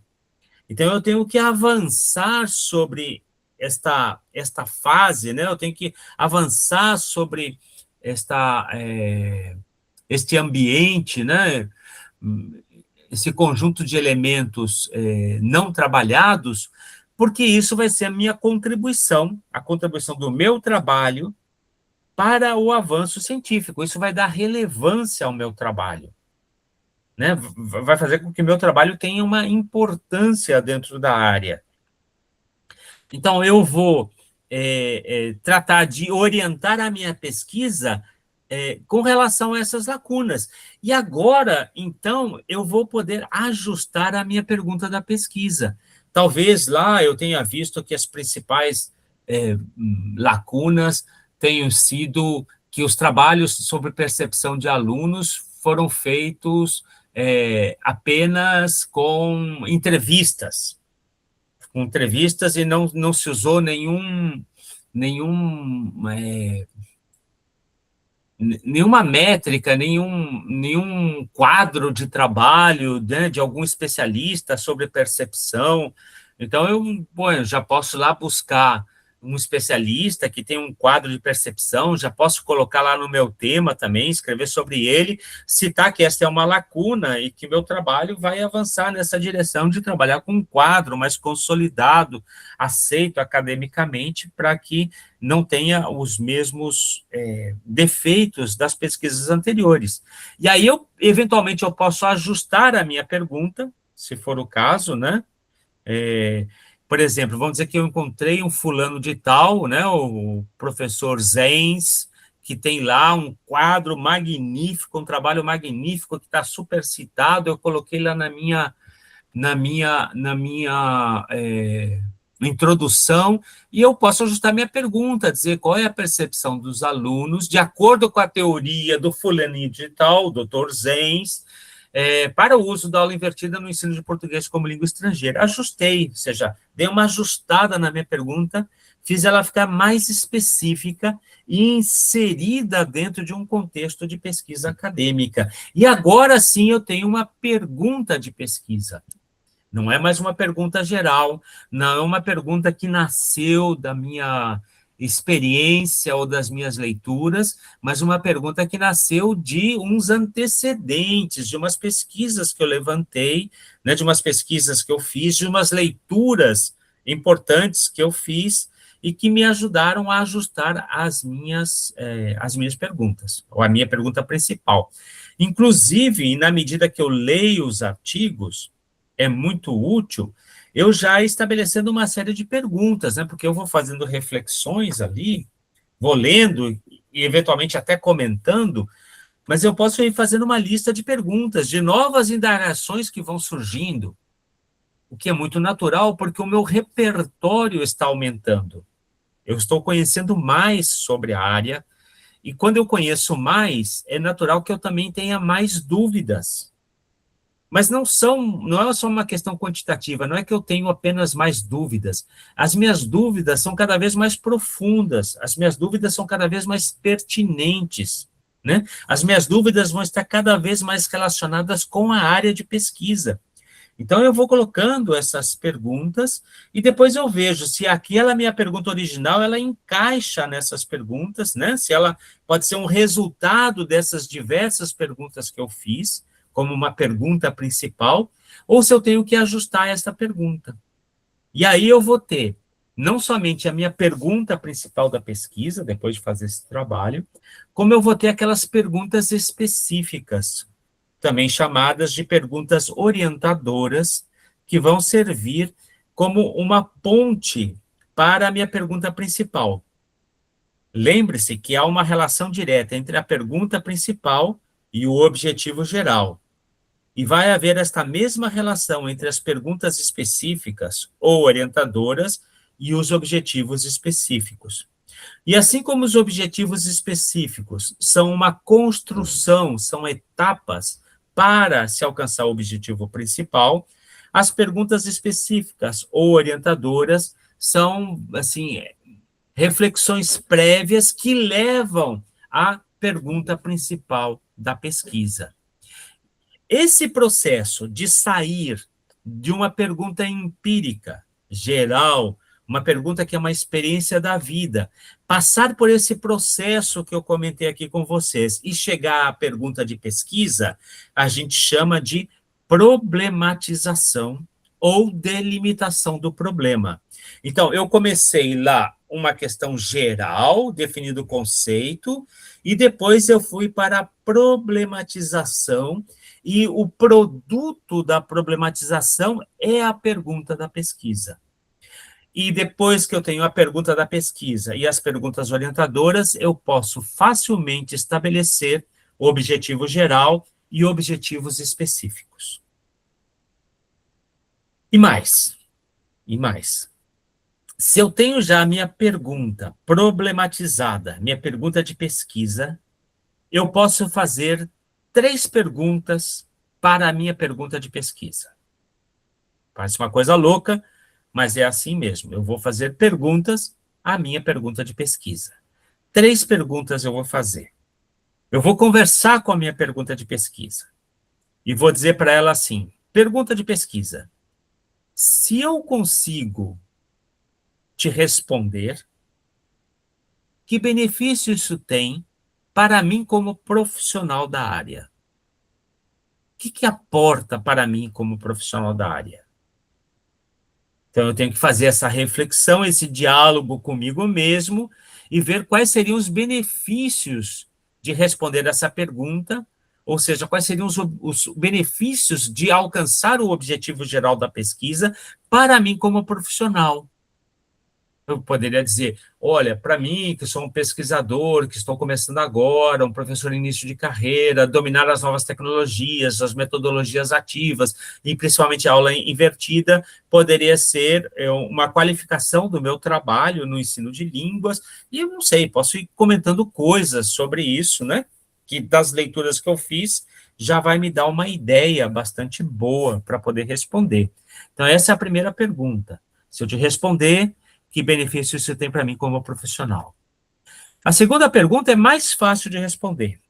Então, eu tenho que avançar sobre esta fase, né? Eu tenho que avançar sobre este ambiente, né? Esse conjunto de elementos não trabalhados, porque isso vai ser a minha contribuição, a contribuição do meu trabalho para o avanço científico. Isso vai dar relevância ao meu trabalho, né? Vai fazer com que o meu trabalho tenha uma importância dentro da área. Então, eu vou tratar de orientar a minha pesquisa com relação a essas lacunas. E agora, então, eu vou poder ajustar a minha pergunta da pesquisa. Talvez lá eu tenha visto que as principais lacunas tenham sido que os trabalhos sobre percepção de alunos foram feitos apenas com entrevistas, e não se usou nenhuma métrica, nenhum quadro de trabalho, né, de algum especialista sobre percepção. Então, eu já posso lá buscar um especialista que tem um quadro de percepção, já posso colocar lá no meu tema também, escrever sobre ele, citar que essa é uma lacuna e que meu trabalho vai avançar nessa direção de trabalhar com um quadro mais consolidado, aceito academicamente, para que não tenha os mesmos defeitos das pesquisas anteriores. E aí, eventualmente, eu posso ajustar a minha pergunta, se for o caso, né? Por exemplo, vamos dizer que eu encontrei um fulano de tal, né, o professor Zenz, que tem lá um quadro magnífico, um trabalho magnífico, que está super citado, eu coloquei lá na minha introdução, e eu posso ajustar minha pergunta, dizer qual é a percepção dos alunos, de acordo com a teoria do fulaninho de tal, doutor Zenz, para o uso da aula invertida no ensino de português como língua estrangeira. Ajustei, ou seja, dei uma ajustada na minha pergunta, fiz ela ficar mais específica e inserida dentro de um contexto de pesquisa acadêmica. E agora sim eu tenho uma pergunta de pesquisa. Não é mais uma pergunta geral, não é uma pergunta que nasceu da minha experiência ou das minhas leituras, mas uma pergunta que nasceu de uns antecedentes, de umas pesquisas que eu levantei, né, de umas pesquisas que eu fiz, de umas leituras importantes que eu fiz e que me ajudaram a ajustar as minhas perguntas, ou a minha pergunta principal. Inclusive, na medida que eu leio os artigos, é muito útil eu já estabelecendo uma série de perguntas, né? Porque eu vou fazendo reflexões ali, vou lendo e eventualmente até comentando, mas eu posso ir fazendo uma lista de perguntas, de novas indagações que vão surgindo, o que é muito natural, porque o meu repertório está aumentando. Eu estou conhecendo mais sobre a área, e quando eu conheço mais, é natural que eu também tenha mais dúvidas. Mas não é só uma questão quantitativa, não é que eu tenho apenas mais dúvidas. As minhas dúvidas são cada vez mais profundas, as minhas dúvidas são cada vez mais pertinentes, né? As minhas dúvidas vão estar cada vez mais relacionadas com a área de pesquisa. Então, eu vou colocando essas perguntas e depois eu vejo se aquela minha pergunta original, ela encaixa nessas perguntas, né? Se ela pode ser um resultado dessas diversas perguntas que eu fiz, como uma pergunta principal, ou se eu tenho que ajustar essa pergunta. E aí eu vou ter não somente a minha pergunta principal da pesquisa, depois de fazer esse trabalho, como eu vou ter aquelas perguntas específicas, também chamadas de perguntas orientadoras, que vão servir como uma ponte para a minha pergunta principal. Lembre-se que há uma relação direta entre a pergunta principal e o objetivo geral. E vai haver esta mesma relação entre as perguntas específicas ou orientadoras e os objetivos específicos. E assim como os objetivos específicos são uma construção, são etapas para se alcançar o objetivo principal, as perguntas específicas ou orientadoras são, assim, reflexões prévias que levam à pergunta principal da pesquisa. Esse processo de sair de uma pergunta empírica, geral, uma pergunta que é uma experiência da vida, passar por esse processo que eu comentei aqui com vocês e chegar à pergunta de pesquisa, a gente chama de problematização ou delimitação do problema. Então, eu comecei lá uma questão geral, definindo o conceito, e depois eu fui para a problematização, e o produto da problematização é a pergunta da pesquisa. E depois que eu tenho a pergunta da pesquisa e as perguntas orientadoras, eu posso facilmente estabelecer o objetivo geral e objetivos específicos. E mais. Se eu tenho já a minha pergunta problematizada, minha pergunta de pesquisa, eu posso fazer 3 perguntas para a minha pergunta de pesquisa. Parece uma coisa louca, mas é assim mesmo. Eu vou fazer perguntas à minha pergunta de pesquisa. 3 perguntas eu vou fazer. Eu vou conversar com a minha pergunta de pesquisa e vou dizer para ela assim: pergunta de pesquisa. Se eu consigo te responder, que benefício isso tem para mim como profissional da área? O que aporta para mim como profissional da área? Então, eu tenho que fazer essa reflexão, esse diálogo comigo mesmo e ver quais seriam os benefícios de responder essa pergunta, ou seja, quais seriam os benefícios de alcançar o objetivo geral da pesquisa para mim como profissional. Eu poderia dizer, olha, para mim, que sou um pesquisador, que estou começando agora, um professor em início de carreira, dominar as novas tecnologias, as metodologias ativas, e principalmente a aula invertida, poderia ser uma qualificação do meu trabalho no ensino de línguas, e eu não sei, posso ir comentando coisas sobre isso, né? Que das leituras que eu fiz, já vai me dar uma ideia bastante boa para poder responder. Então, essa é a primeira pergunta. Se eu te responder, que benefício isso tem para mim como profissional? A segunda pergunta é mais fácil de responder.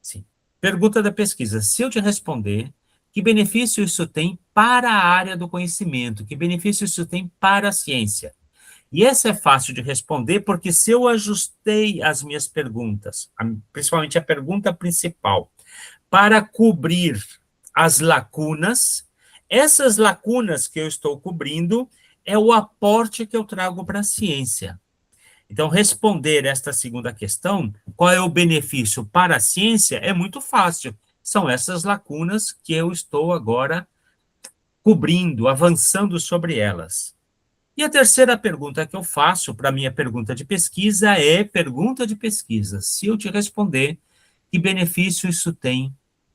Sim. Pergunta da pesquisa. Se eu te responder, que benefício isso tem para a área do conhecimento? Que benefício isso tem para a ciência? E essa é fácil de responder porque se eu ajustei as minhas perguntas, principalmente a pergunta principal, para cobrir as lacunas, essas lacunas que eu estou cobrindo é o aporte que eu trago para a ciência. Então, responder esta segunda questão, qual é o benefício para a ciência, é muito fácil. São essas lacunas que eu estou agora cobrindo, avançando sobre elas. E a terceira pergunta que eu faço para a minha pergunta de pesquisa é pergunta de pesquisa. Se eu te responder, que benefício isso tem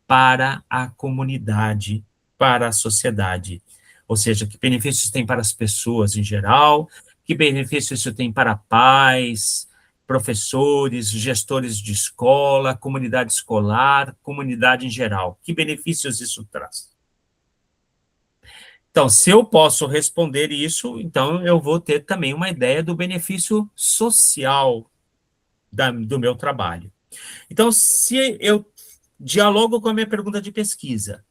para a comunidade, para a sociedade? Ou seja, que benefícios tem para as pessoas em geral, que benefício isso tem para pais, professores, gestores de escola, comunidade escolar, comunidade em geral. Que benefícios isso traz? Então, se eu posso responder isso, então eu vou ter também uma ideia do benefício social do meu trabalho. Então, se eu dialogo com a minha pergunta de pesquisa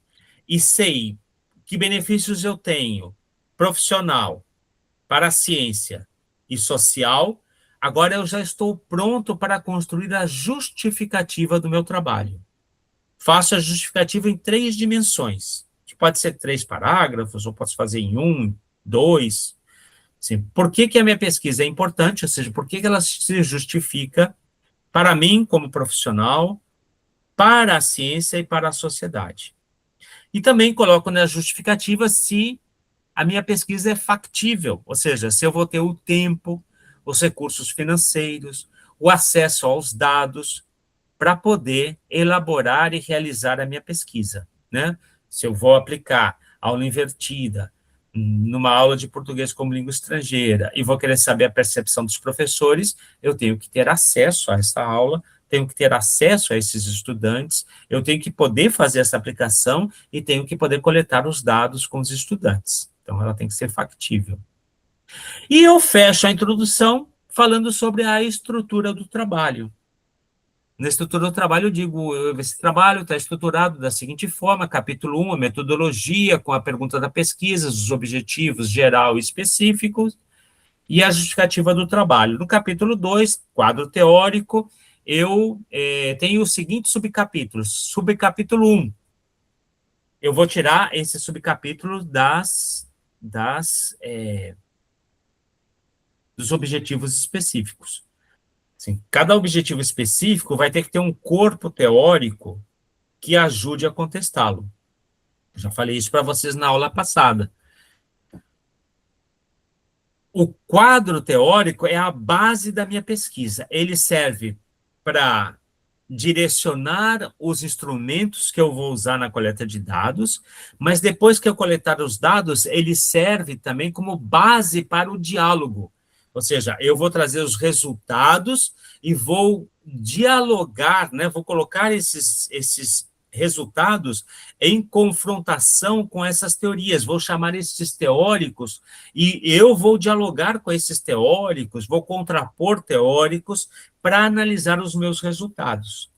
e sei que benefícios eu tenho profissional, para a ciência e social, agora eu já estou pronto para construir a justificativa do meu trabalho. Faço a justificativa em 3 dimensões, que pode ser 3 parágrafos, ou posso fazer em 1, 2. Assim, por que a minha pesquisa é importante, ou seja, por que ela se justifica para mim como profissional, para a ciência e para a sociedade. E também coloco na justificativa se a minha pesquisa é factível, ou seja, se eu vou ter o tempo, os recursos financeiros, o acesso aos dados para poder elaborar e realizar a minha pesquisa, né? Se eu vou aplicar aula invertida numa aula de português como língua estrangeira e vou querer saber a percepção dos professores, eu tenho que ter acesso a essa aula, tenho que ter acesso a esses estudantes, eu tenho que poder fazer essa aplicação e tenho que poder coletar os dados com os estudantes. Então, ela tem que ser factível. E eu fecho a introdução falando sobre a estrutura do trabalho. Na estrutura do trabalho, eu digo, esse trabalho está estruturado da seguinte forma: capítulo 1, a metodologia, com a pergunta da pesquisa, os objetivos geral e específicos, e a justificativa do trabalho. No capítulo 2, quadro teórico, eu tenho os seguintes subcapítulos. Subcapítulo 1, eu vou tirar esse subcapítulo dos objetivos específicos. Assim, cada objetivo específico vai ter que ter um corpo teórico que ajude a contestá-lo. Já falei isso para vocês na aula passada. O quadro teórico é a base da minha pesquisa. Ele serve para direcionar os instrumentos que eu vou usar na coleta de dados, mas depois que eu coletar os dados, ele serve também como base para o diálogo. Ou seja, eu vou trazer os resultados e vou dialogar, né? Vou colocar esses resultados em confrontação com essas teorias. Vou chamar esses teóricos e eu vou dialogar com esses teóricos, vou contrapor teóricos para analisar os meus resultados.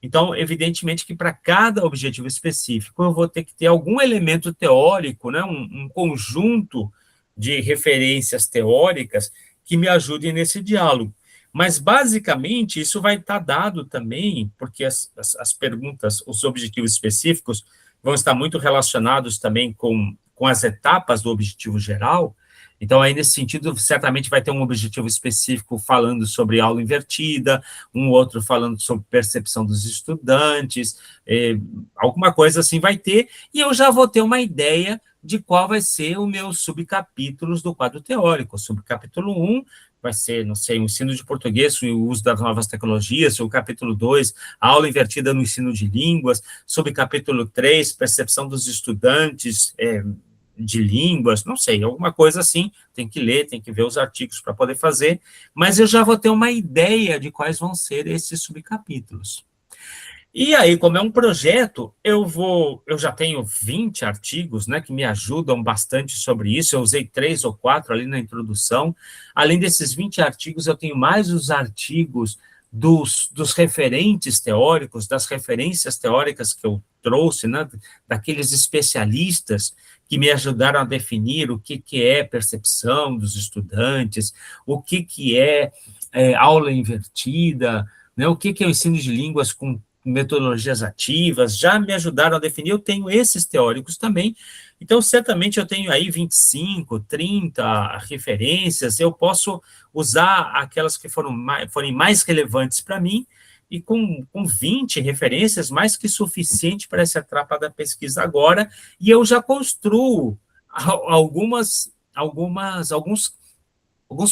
Então, evidentemente que para cada objetivo específico eu vou ter que ter algum elemento teórico, né, um conjunto de referências teóricas que me ajudem nesse diálogo. Mas, basicamente, isso vai estar dado também, porque as perguntas, os objetivos específicos, vão estar muito relacionados também com as etapas do objetivo geral. Então, aí, nesse sentido, certamente vai ter um objetivo específico falando sobre aula invertida, um outro falando sobre percepção dos estudantes, alguma coisa assim vai ter, e eu já vou ter uma ideia de qual vai ser o meu subcapítulos do quadro teórico. O subcapítulo 1 vai ser, não sei, o ensino de português e o uso das novas tecnologias, o capítulo 2, a aula invertida no ensino de línguas, subcapítulo 3, percepção dos estudantes de línguas, não sei, alguma coisa assim, tem que ler, tem que ver os artigos para poder fazer, mas eu já vou ter uma ideia de quais vão ser esses subcapítulos. E aí, como é um projeto, eu já tenho 20 artigos, né, que me ajudam bastante sobre isso, eu usei 3 ou 4 ali na introdução. Além desses 20 artigos, eu tenho mais os artigos dos referentes teóricos, das referências teóricas que eu trouxe, né, daqueles especialistas que me ajudaram a definir o que é percepção dos estudantes, o que é aula invertida, né, o que é o ensino de línguas com metodologias ativas, já me ajudaram a definir, eu tenho esses teóricos também, então certamente eu tenho aí 25, 30 referências, eu posso usar aquelas que forem mais relevantes para mim, e com 20 referências, mais que suficiente para essa etapa da pesquisa agora, e eu já construo alguns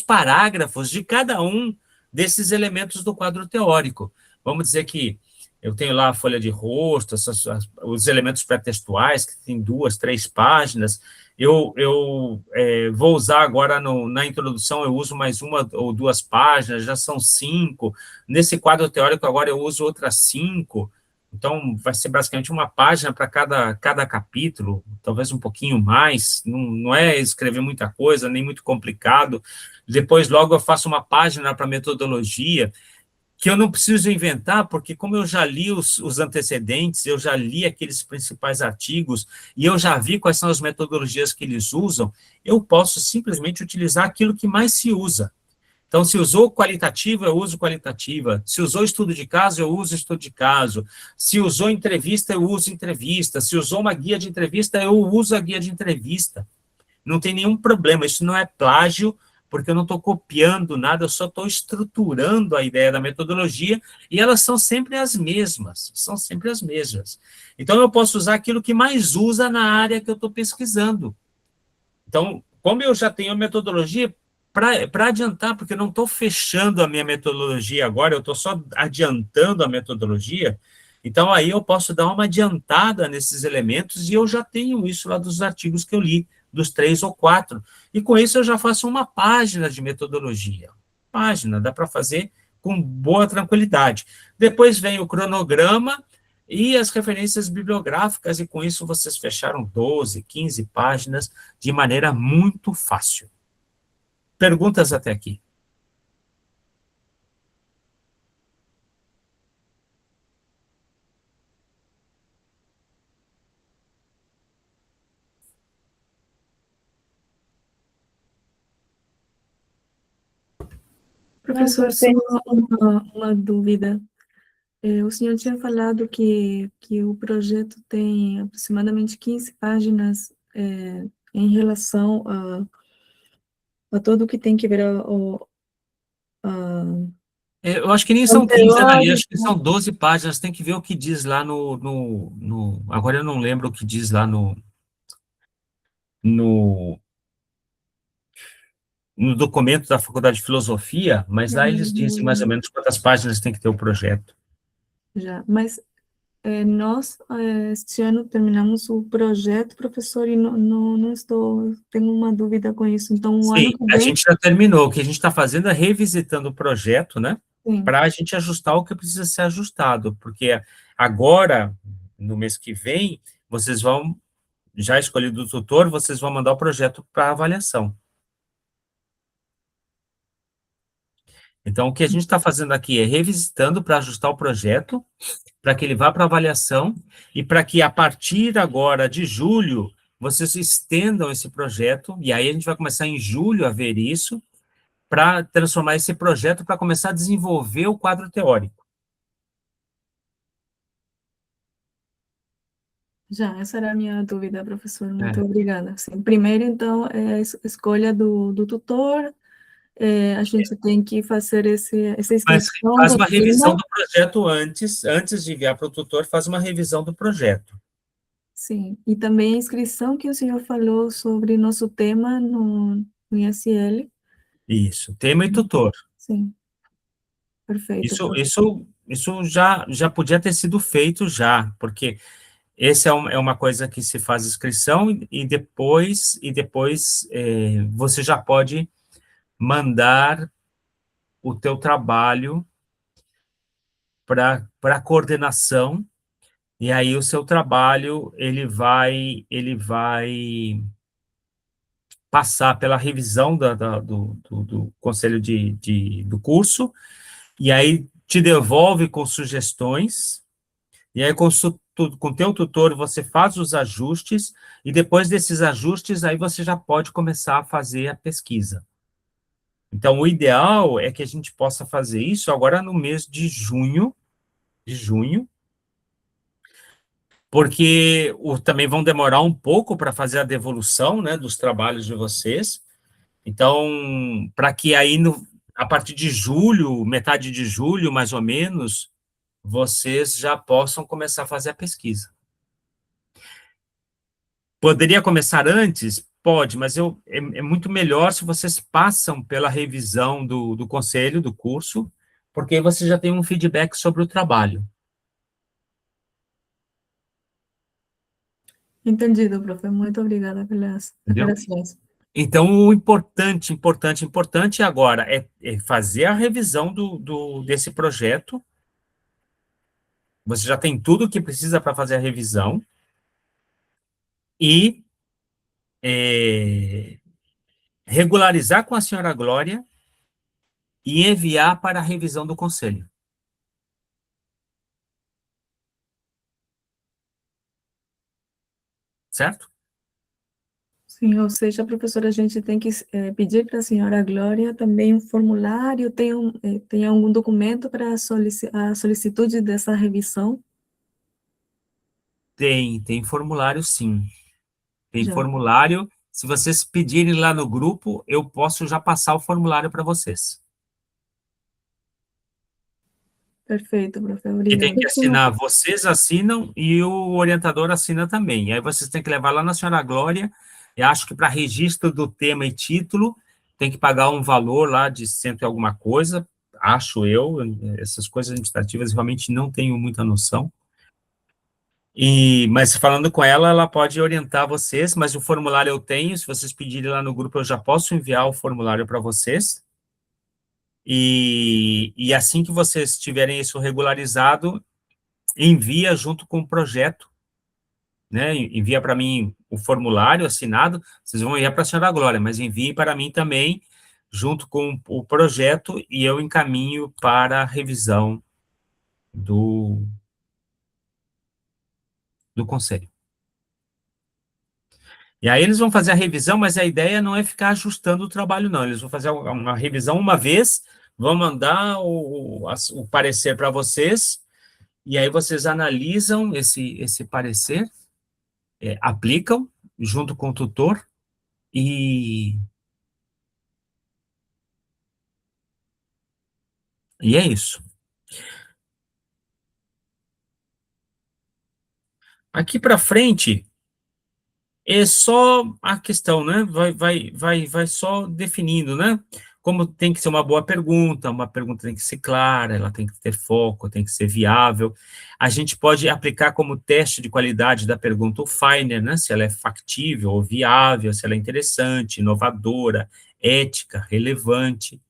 parágrafos de cada um desses elementos do quadro teórico. Vamos dizer que eu tenho lá a folha de rosto, os elementos pré-textuais, que tem 2, 3 páginas. Eu vou usar agora na introdução, eu uso mais 1 ou 2 páginas, já são 5. Nesse quadro teórico, agora eu uso outras 5. Então, vai ser basicamente uma página para cada capítulo, talvez um pouquinho mais. Não é escrever muita coisa, nem muito complicado. Depois, logo, eu faço uma página para metodologia, que eu não preciso inventar, porque como eu já li os antecedentes, eu já li aqueles principais artigos, e eu já vi quais são as metodologias que eles usam, eu posso simplesmente utilizar aquilo que mais se usa. Então, se usou qualitativa, eu uso qualitativa. Se usou estudo de caso, eu uso estudo de caso. Se usou entrevista, eu uso entrevista. Se usou uma guia de entrevista, eu uso a guia de entrevista. Não tem nenhum problema, isso não é plágio, porque eu não estou copiando nada, eu só estou estruturando a ideia da metodologia, e elas são sempre as mesmas, Então, eu posso usar aquilo que mais usa na área que eu estou pesquisando. Então, como eu já tenho a metodologia, para adiantar, porque eu não estou fechando a minha metodologia agora, eu estou só adiantando a metodologia, então aí eu posso dar uma adiantada nesses elementos, e eu já tenho isso lá dos artigos que eu li, dos 3 ou 4, e com isso eu já faço uma página de metodologia. Dá para fazer com boa tranquilidade. Depois vem o cronograma e as referências bibliográficas, e com isso vocês fecharam 12, 15 páginas de maneira muito fácil. Perguntas até aqui? Professor, só uma dúvida. O senhor tinha falado que o projeto tem aproximadamente 15 páginas em relação a tudo que tem que ver Eu acho que nem são 15 ali, acho que são 12 páginas, tem que ver o que diz lá agora eu não lembro o que diz lá no documento da Faculdade de Filosofia, mas lá eles dizem mais ou menos quantas páginas tem que ter o projeto. Já, mas nós, este ano, terminamos o projeto, professor, e não estou, tenho uma dúvida com isso. Então, o ano Sim, que a vem... gente já terminou. O que a gente está fazendo é revisitando o projeto, né? Sim. Para a gente ajustar o que precisa ser ajustado, porque agora, no mês que vem, vocês vão, já escolhido o tutor, vocês vão mandar o projeto para avaliação. Então, o que a gente está fazendo aqui é revisitando para ajustar o projeto, para que ele vá para avaliação, e para que, a partir agora de julho, vocês estendam esse projeto, e aí a gente vai começar em julho a ver isso, para transformar esse projeto, para começar a desenvolver o quadro teórico. Já, essa era a minha dúvida, professor. Muito É. obrigada. Sim, primeiro, então, é a escolha do tutor. A gente tem que fazer essa Mas inscrição faz do uma revisão tema. do projeto antes de enviar para o tutor, faz uma revisão do projeto. Sim, e também a inscrição que o senhor falou sobre nosso tema no ISL. Isso, tema e tutor. Sim, perfeito. Isso já podia ter sido feito já, porque esse é uma coisa que se faz inscrição e depois você já pode mandar o teu trabalho para a coordenação, e aí o seu trabalho ele vai passar pela revisão do conselho do curso, e aí te devolve com sugestões, e aí com o teu tutor você faz os ajustes, e depois desses ajustes, aí você já pode começar a fazer a pesquisa. Então, o ideal é que a gente possa fazer isso agora no mês de junho, porque também vão demorar um pouco para fazer a devolução, né, dos trabalhos de vocês. Então, para que aí, a partir de julho, metade de julho, mais ou menos, vocês já possam começar a fazer a pesquisa. Poderia começar antes? Pode, mas é muito melhor se vocês passam pela revisão do conselho, do curso, porque aí você já tem um feedback sobre o trabalho. Entendido, profe. Muito obrigada pelas Entendeu? aclarações. Então, o importante agora é fazer a revisão desse projeto. Você já tem tudo o que precisa para fazer a revisão e regularizar com a senhora Glória e enviar para a revisão do conselho. Certo? Sim, ou seja, professora, a gente tem que pedir para a senhora Glória também um formulário, tem algum documento para a solicitude dessa revisão? Tem formulário, sim. Tem Já, formulário. Se vocês pedirem lá no grupo, eu posso já passar o formulário para vocês. perfeito, professor, E tem obrigada. que assinar, vocês assinam e o orientador assina também. E aí vocês têm que levar lá na senhora Glória, e acho que para registro do tema e título, tem que pagar um valor lá de cento e alguma coisa, acho eu, essas coisas administrativas realmente não tenho muita noção. Mas falando com ela, ela pode orientar vocês, mas o formulário eu tenho, se vocês pedirem lá no grupo, eu já posso enviar o formulário para vocês. E assim que vocês tiverem isso regularizado, envia junto com o projeto, né? Envia para mim o formulário assinado, vocês vão enviar para a senhora Glória, mas envie para mim também, junto com o projeto, e eu encaminho para a revisão do conselho. E aí eles vão fazer a revisão, mas a ideia não é ficar ajustando o trabalho, não. Eles vão fazer uma revisão uma vez, vão mandar o parecer para vocês, e aí vocês analisam esse parecer, aplicam junto com o tutor, e é isso. Aqui para frente, é só a questão, né? Vai só definindo, né? Como tem que ser uma pergunta tem que ser clara, ela tem que ter foco, tem que ser viável. A gente pode aplicar como teste de qualidade da pergunta o Finer, né? Se ela é factível ou viável, se ela é interessante, inovadora, ética, relevante.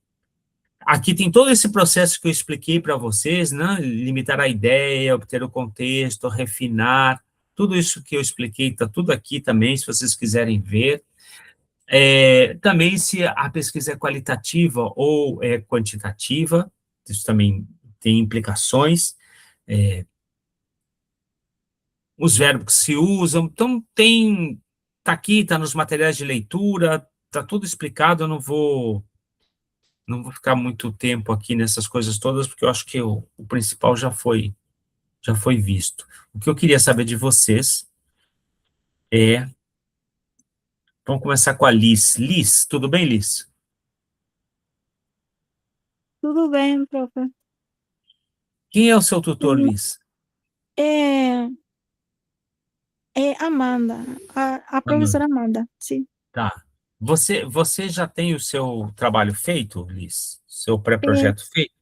aqui tem todo esse processo que eu expliquei para vocês, né? Limitar a ideia, obter o contexto, refinar, tudo isso que eu expliquei, está tudo aqui também, se vocês quiserem ver. Também se a pesquisa é qualitativa ou é quantitativa, isso também tem implicações, os verbos que se usam, então está aqui, está nos materiais de leitura, está tudo explicado, eu não vou ficar muito tempo aqui nessas coisas todas, porque eu acho que o principal já foi visto. O que eu queria saber de vocês é, vamos começar com a Liz. Liz, tudo bem, Liz? Tudo bem, profe. Quem é o seu tutor, Hum, Liz? É, é Amanda, a Amanda. professora Amanda, sim. Tá. Você já tem o seu trabalho feito, Liz? Seu É, pré-projeto feito?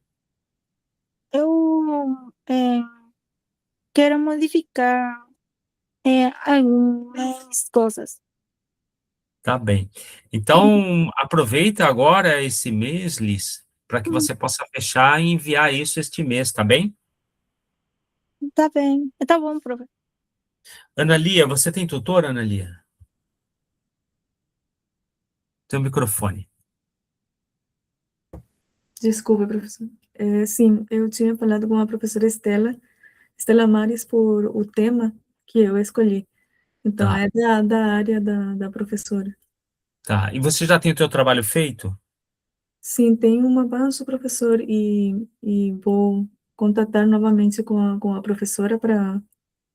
eu quero modificar algumas coisas. Tá bem. Então, aproveita agora esse mês, Liz, para que Hum, você possa fechar e enviar isso este mês, tá bem? Tá bem, tá bom, profe. Ana Lia, você tem tutor, Ana Lia? Tem o microfone. Desculpa, professor. Sim, eu tinha falado com a professora Estela Mares, por o tema que eu escolhi. Então, Tá, é da área da professora. tá. E você já tem o teu trabalho feito? Sim, tem um avanço, professor, e vou contatar novamente com a professora para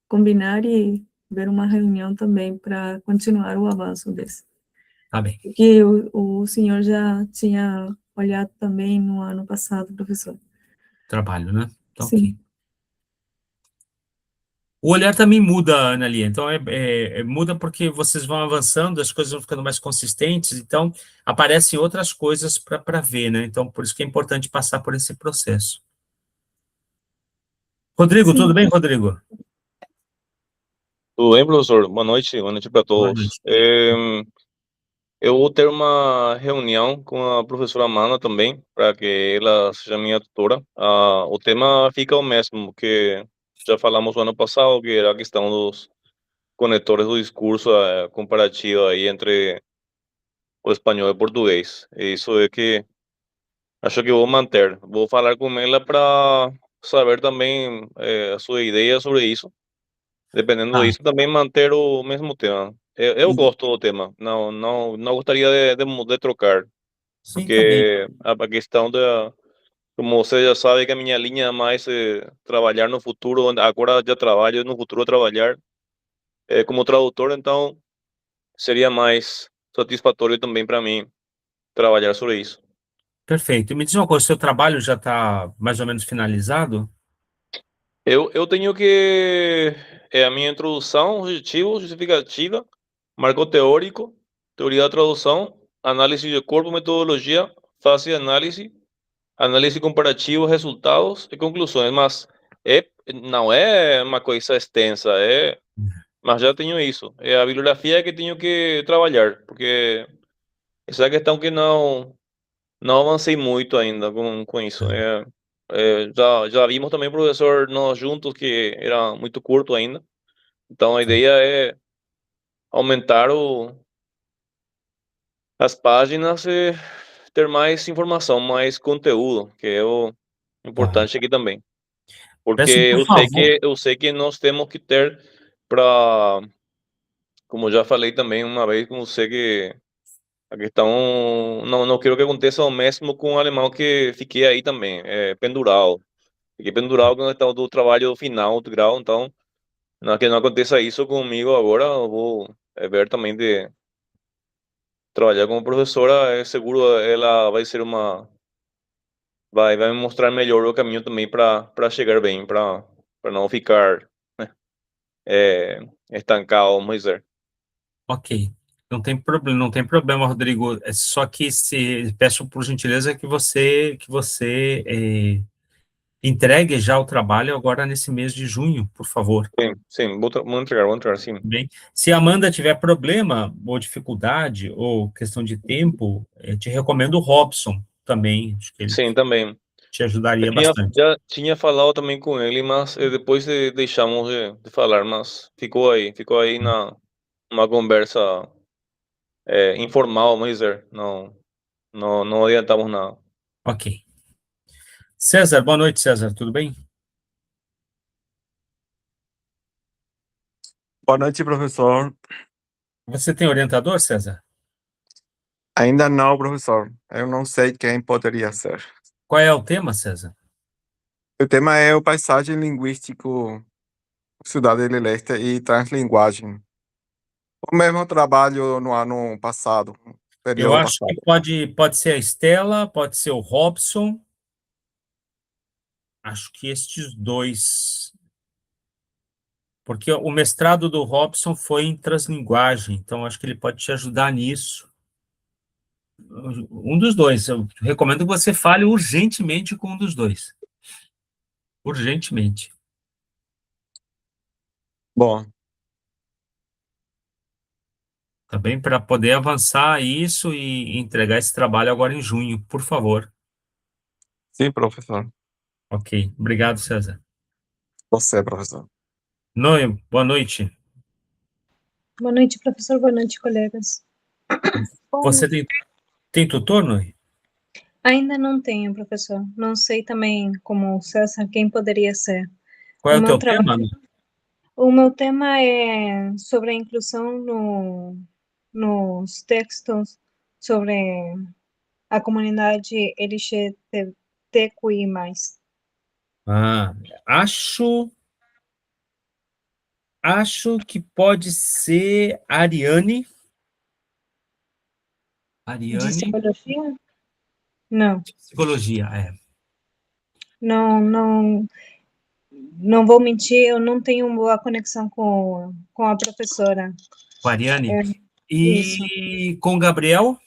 combinar e ver uma reunião também para continuar o avanço desse. Tá bem. Que o senhor já tinha olhado também no ano passado, professor. Trabalho, né? Tá ok. Sim, O olhar também muda, Ana Lia. Então, muda porque vocês vão avançando, as coisas vão ficando mais consistentes, então aparecem outras coisas para ver, né? Então, por isso que é importante passar por esse processo. Rodrigo, sim, tudo bem, Rodrigo? Tudo bem, professor? Boa noite para Boa todos. noite. Eu vou ter uma reunião com a professora Amanda também, para que ela seja minha tutora. O tema fica o mesmo que já falamos no ano passado, que era a questão dos conectores do discurso comparativo aí entre o espanhol e o português. Isso é que acho que vou manter. Vou falar com ela para saber também a sua ideia sobre isso. Dependendo Tá. disso, também manter o mesmo tema. Eu E- gosto do tema, não gostaria de trocar, sim, tá bem. porque a questão da, como você já sabe, que a minha linha é mais trabalhar no futuro, agora já trabalho, no futuro trabalhar como tradutor, então seria mais satisfatório também para mim trabalhar sobre isso. Perfeito. E me diz uma coisa, o seu trabalho já está mais ou menos finalizado? Eu tenho que a minha introdução, objetivo, justificativa, marco teórico, teoria da tradução, análise de corpo, metodologia, fase de análise, análise comparativa, resultados e conclusões. Mas não é uma coisa extensa, mas já tenho isso. É a bibliografia que tenho que trabalhar, porque essa questão que não avancei muito ainda com isso. Já vimos também, professor, nós juntos, que era muito curto ainda. Então, a Tá. ideia é aumentar as páginas e ter mais informação, mais conteúdo, que é o Tá. importante aqui também. Porque Peço, por favor. eu sei que nós temos que ter para, como já falei também uma vez com você, que a questão, não quero que aconteça o mesmo com o alemão, que fiquei aí também, pendurado. Fiquei pendurado com a questão do trabalho final do grau, então, não que não aconteça isso comigo agora, eu vou ver também de trabalhar como professora, seguro ela vai ser vai me mostrar melhor o caminho também para chegar bem, para não ficar, né, estancado, vamos dizer. Ok. Não tem problema, Rodrigo. É só que peço por gentileza que você entregue já o trabalho agora nesse mês de junho, por favor. Sim, vou entregar, sim. Bem, se a Amanda tiver problema ou dificuldade ou questão de tempo, te recomendo o Robson. também, acho que ele Sim, também. te ajudaria Eu tinha, bastante. já tinha falado também com ele, mas depois deixamos de falar, mas ficou aí na uma conversa informal, vamos dizer, não adiantamos nada. Ok. César, boa noite, César, tudo bem? Boa noite, professor. Você tem orientador, César? Ainda não, professor. Eu não sei quem poderia ser. Qual é o tema, César? O tema é o paisagem linguístico, Cidade do Leste e translinguagem. O mesmo trabalho no ano passado, Eu período acho que passado. pode ser a Estela, pode ser o Robson. Acho que estes dois. Porque o mestrado do Robson foi em translinguagem, então acho que ele pode te ajudar nisso. Um dos dois. Eu recomendo que você fale urgentemente com um dos dois. Urgentemente. Bom, Tá bem? Para poder avançar isso e entregar esse trabalho agora em junho, por favor. sim, professor. Ok. Obrigado, César. Você, professor. Noe, boa noite. Boa noite, professor. Boa noite, colegas. Você tem tutor, Noe? Ainda não tenho, professor. Não sei também, como o César, quem poderia ser. Qual é o meu teu trabalho, tema? o meu tema é sobre a inclusão nos textos sobre a comunidade LGBTQI+. Ah, acho que pode ser Ariane. De Ariane, psicologia? Não, psicologia, é. não vou mentir, eu não tenho boa conexão com a professora. Com a Ariane. Isso. E com o Gabriel?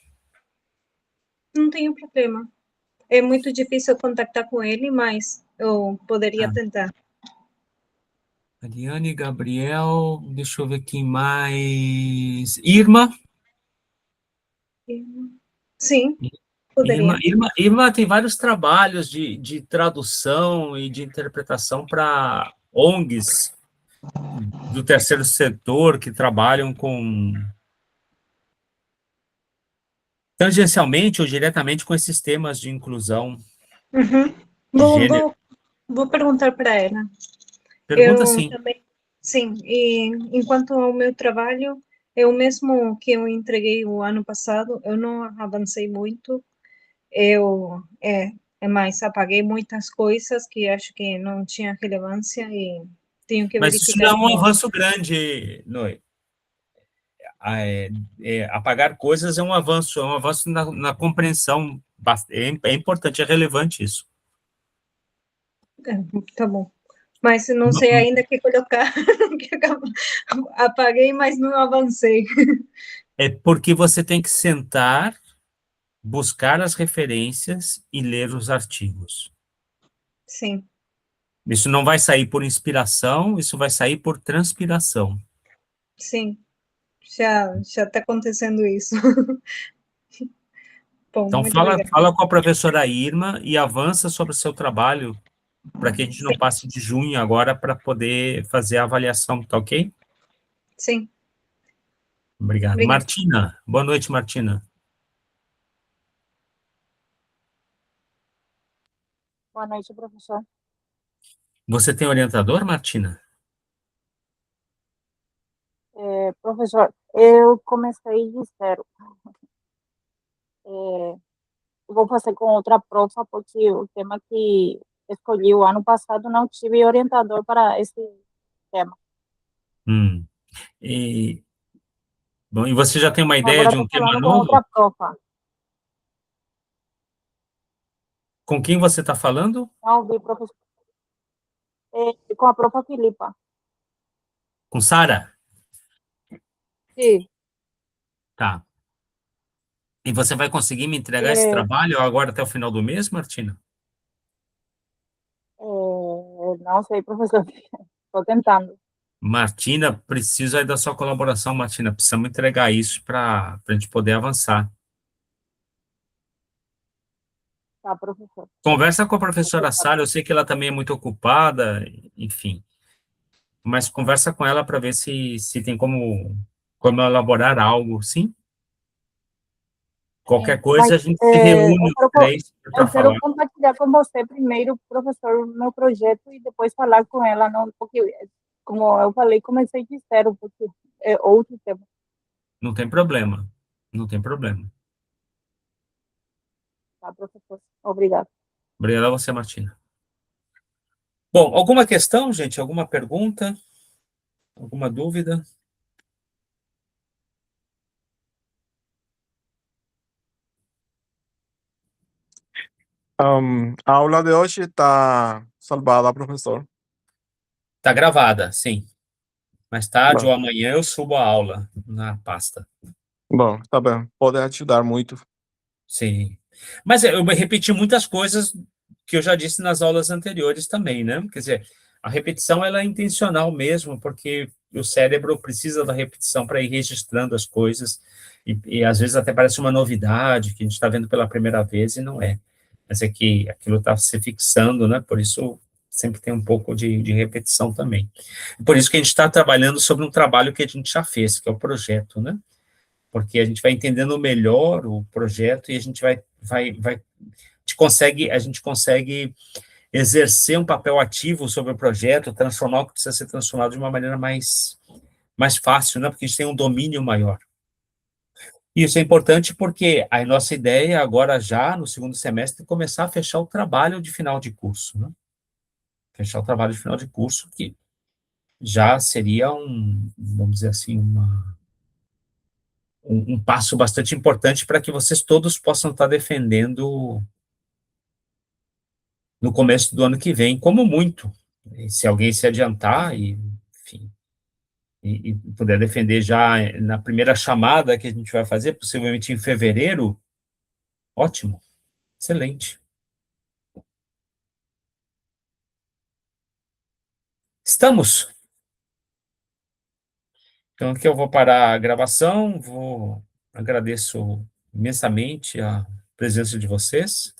Não tenho problema. É muito difícil contactar com ele, mas eu poderia tentar. Ariane, Gabriel, deixa eu ver quem mais. Irma? Sim, poderia. Irma tem vários trabalhos de tradução e de interpretação para ONGs do terceiro setor que trabalham com tangencialmente ou diretamente com esses temas de inclusão Uhum. de gênero. Vou perguntar para ela. Pergunta Eu sim. também, sim, e enquanto ao meu trabalho, é o mesmo que eu entreguei o ano passado, eu não avancei muito, é mais, apaguei muitas coisas que acho que não tinha relevância e tenho que Mas isso verificar já é de um novo. avanço grande, Noé. Apagar coisas é um avanço na compreensão. É importante, é relevante isso. Tá bom. Mas não sei ainda o que colocar. Apaguei, mas não avancei. É porque você tem que sentar, buscar as referências e ler os artigos. Sim, Isso não vai sair por inspiração, isso vai sair por transpiração. sim. Já está acontecendo isso. Bom, Então, muito obrigada. fala com a professora Irma e avança sobre o seu trabalho, para que a gente não passe de junho agora para poder fazer a avaliação, tá ok? Sim, Obrigado. obrigada. Martina, boa noite, Martina. Boa noite, professor. Você tem orientador, Martina? Professor, eu comecei de zero. Eu vou fazer com outra profa, porque o tema que escolhi o ano passado não tive orientador para esse tema. Bom, e você já tem uma ideia Agora de um estou tema falando com novo? outra profa. Com quem você está falando? Não ouvi, professor. Com a profa Filipa. Com Sara? Sim. Tá. E você vai conseguir me entregar esse trabalho agora até o final do mês, Martina? Não sei, professor. Estou tentando. Martina, preciso aí da sua colaboração, Martina. Precisamos entregar isso para a gente poder avançar. Tá, professor. Conversa com a professora Sara, eu sei que ela também é muito ocupada, enfim, mas conversa com ela para ver se tem como elaborar algo, sim? Qualquer Sim, mas coisa a gente se reúne os três para eu quero falar. compartilhar com você primeiro, professor, o meu projeto e depois falar com ela, não, porque, como eu falei, comecei de zero, porque é outro tema. Não tem problema, não tem problema. Tá, professor? Obrigada. Obrigado a você, Martina. Bom, alguma questão, gente? Alguma pergunta? Alguma dúvida? A aula de hoje está salvada, professor. Está gravada, sim. Mais tarde Bom, ou amanhã eu subo a aula na pasta. bom, tá bem. Pode ajudar muito. Sim. Mas eu repeti muitas coisas que eu já disse nas aulas anteriores também, né? Quer dizer, a repetição ela é intencional mesmo, porque o cérebro precisa da repetição para ir registrando as coisas, e às vezes até parece uma novidade que a gente está vendo pela primeira vez e não é. Mas é que aquilo está se fixando, né? Por isso sempre tem um pouco de repetição também. Por isso que a gente está trabalhando sobre um trabalho que a gente já fez, que é o projeto, né? Porque a gente vai entendendo melhor o projeto e a gente a gente consegue exercer um papel ativo sobre o projeto, transformar o que precisa ser transformado de uma maneira mais fácil, né? Porque a gente tem um domínio maior. E isso é importante porque a nossa ideia agora já, no segundo semestre, é começar a fechar o trabalho de final de curso, né? Fechar o trabalho de final de curso, que já seria vamos dizer assim, um passo bastante importante para que vocês todos possam estar defendendo no começo do ano que vem, como muito. E se alguém se adiantar enfim, e puder defender já na primeira chamada que a gente vai fazer, possivelmente em fevereiro, ótimo, excelente. Estamos. Então, aqui eu vou parar a gravação, agradeço imensamente a presença de vocês.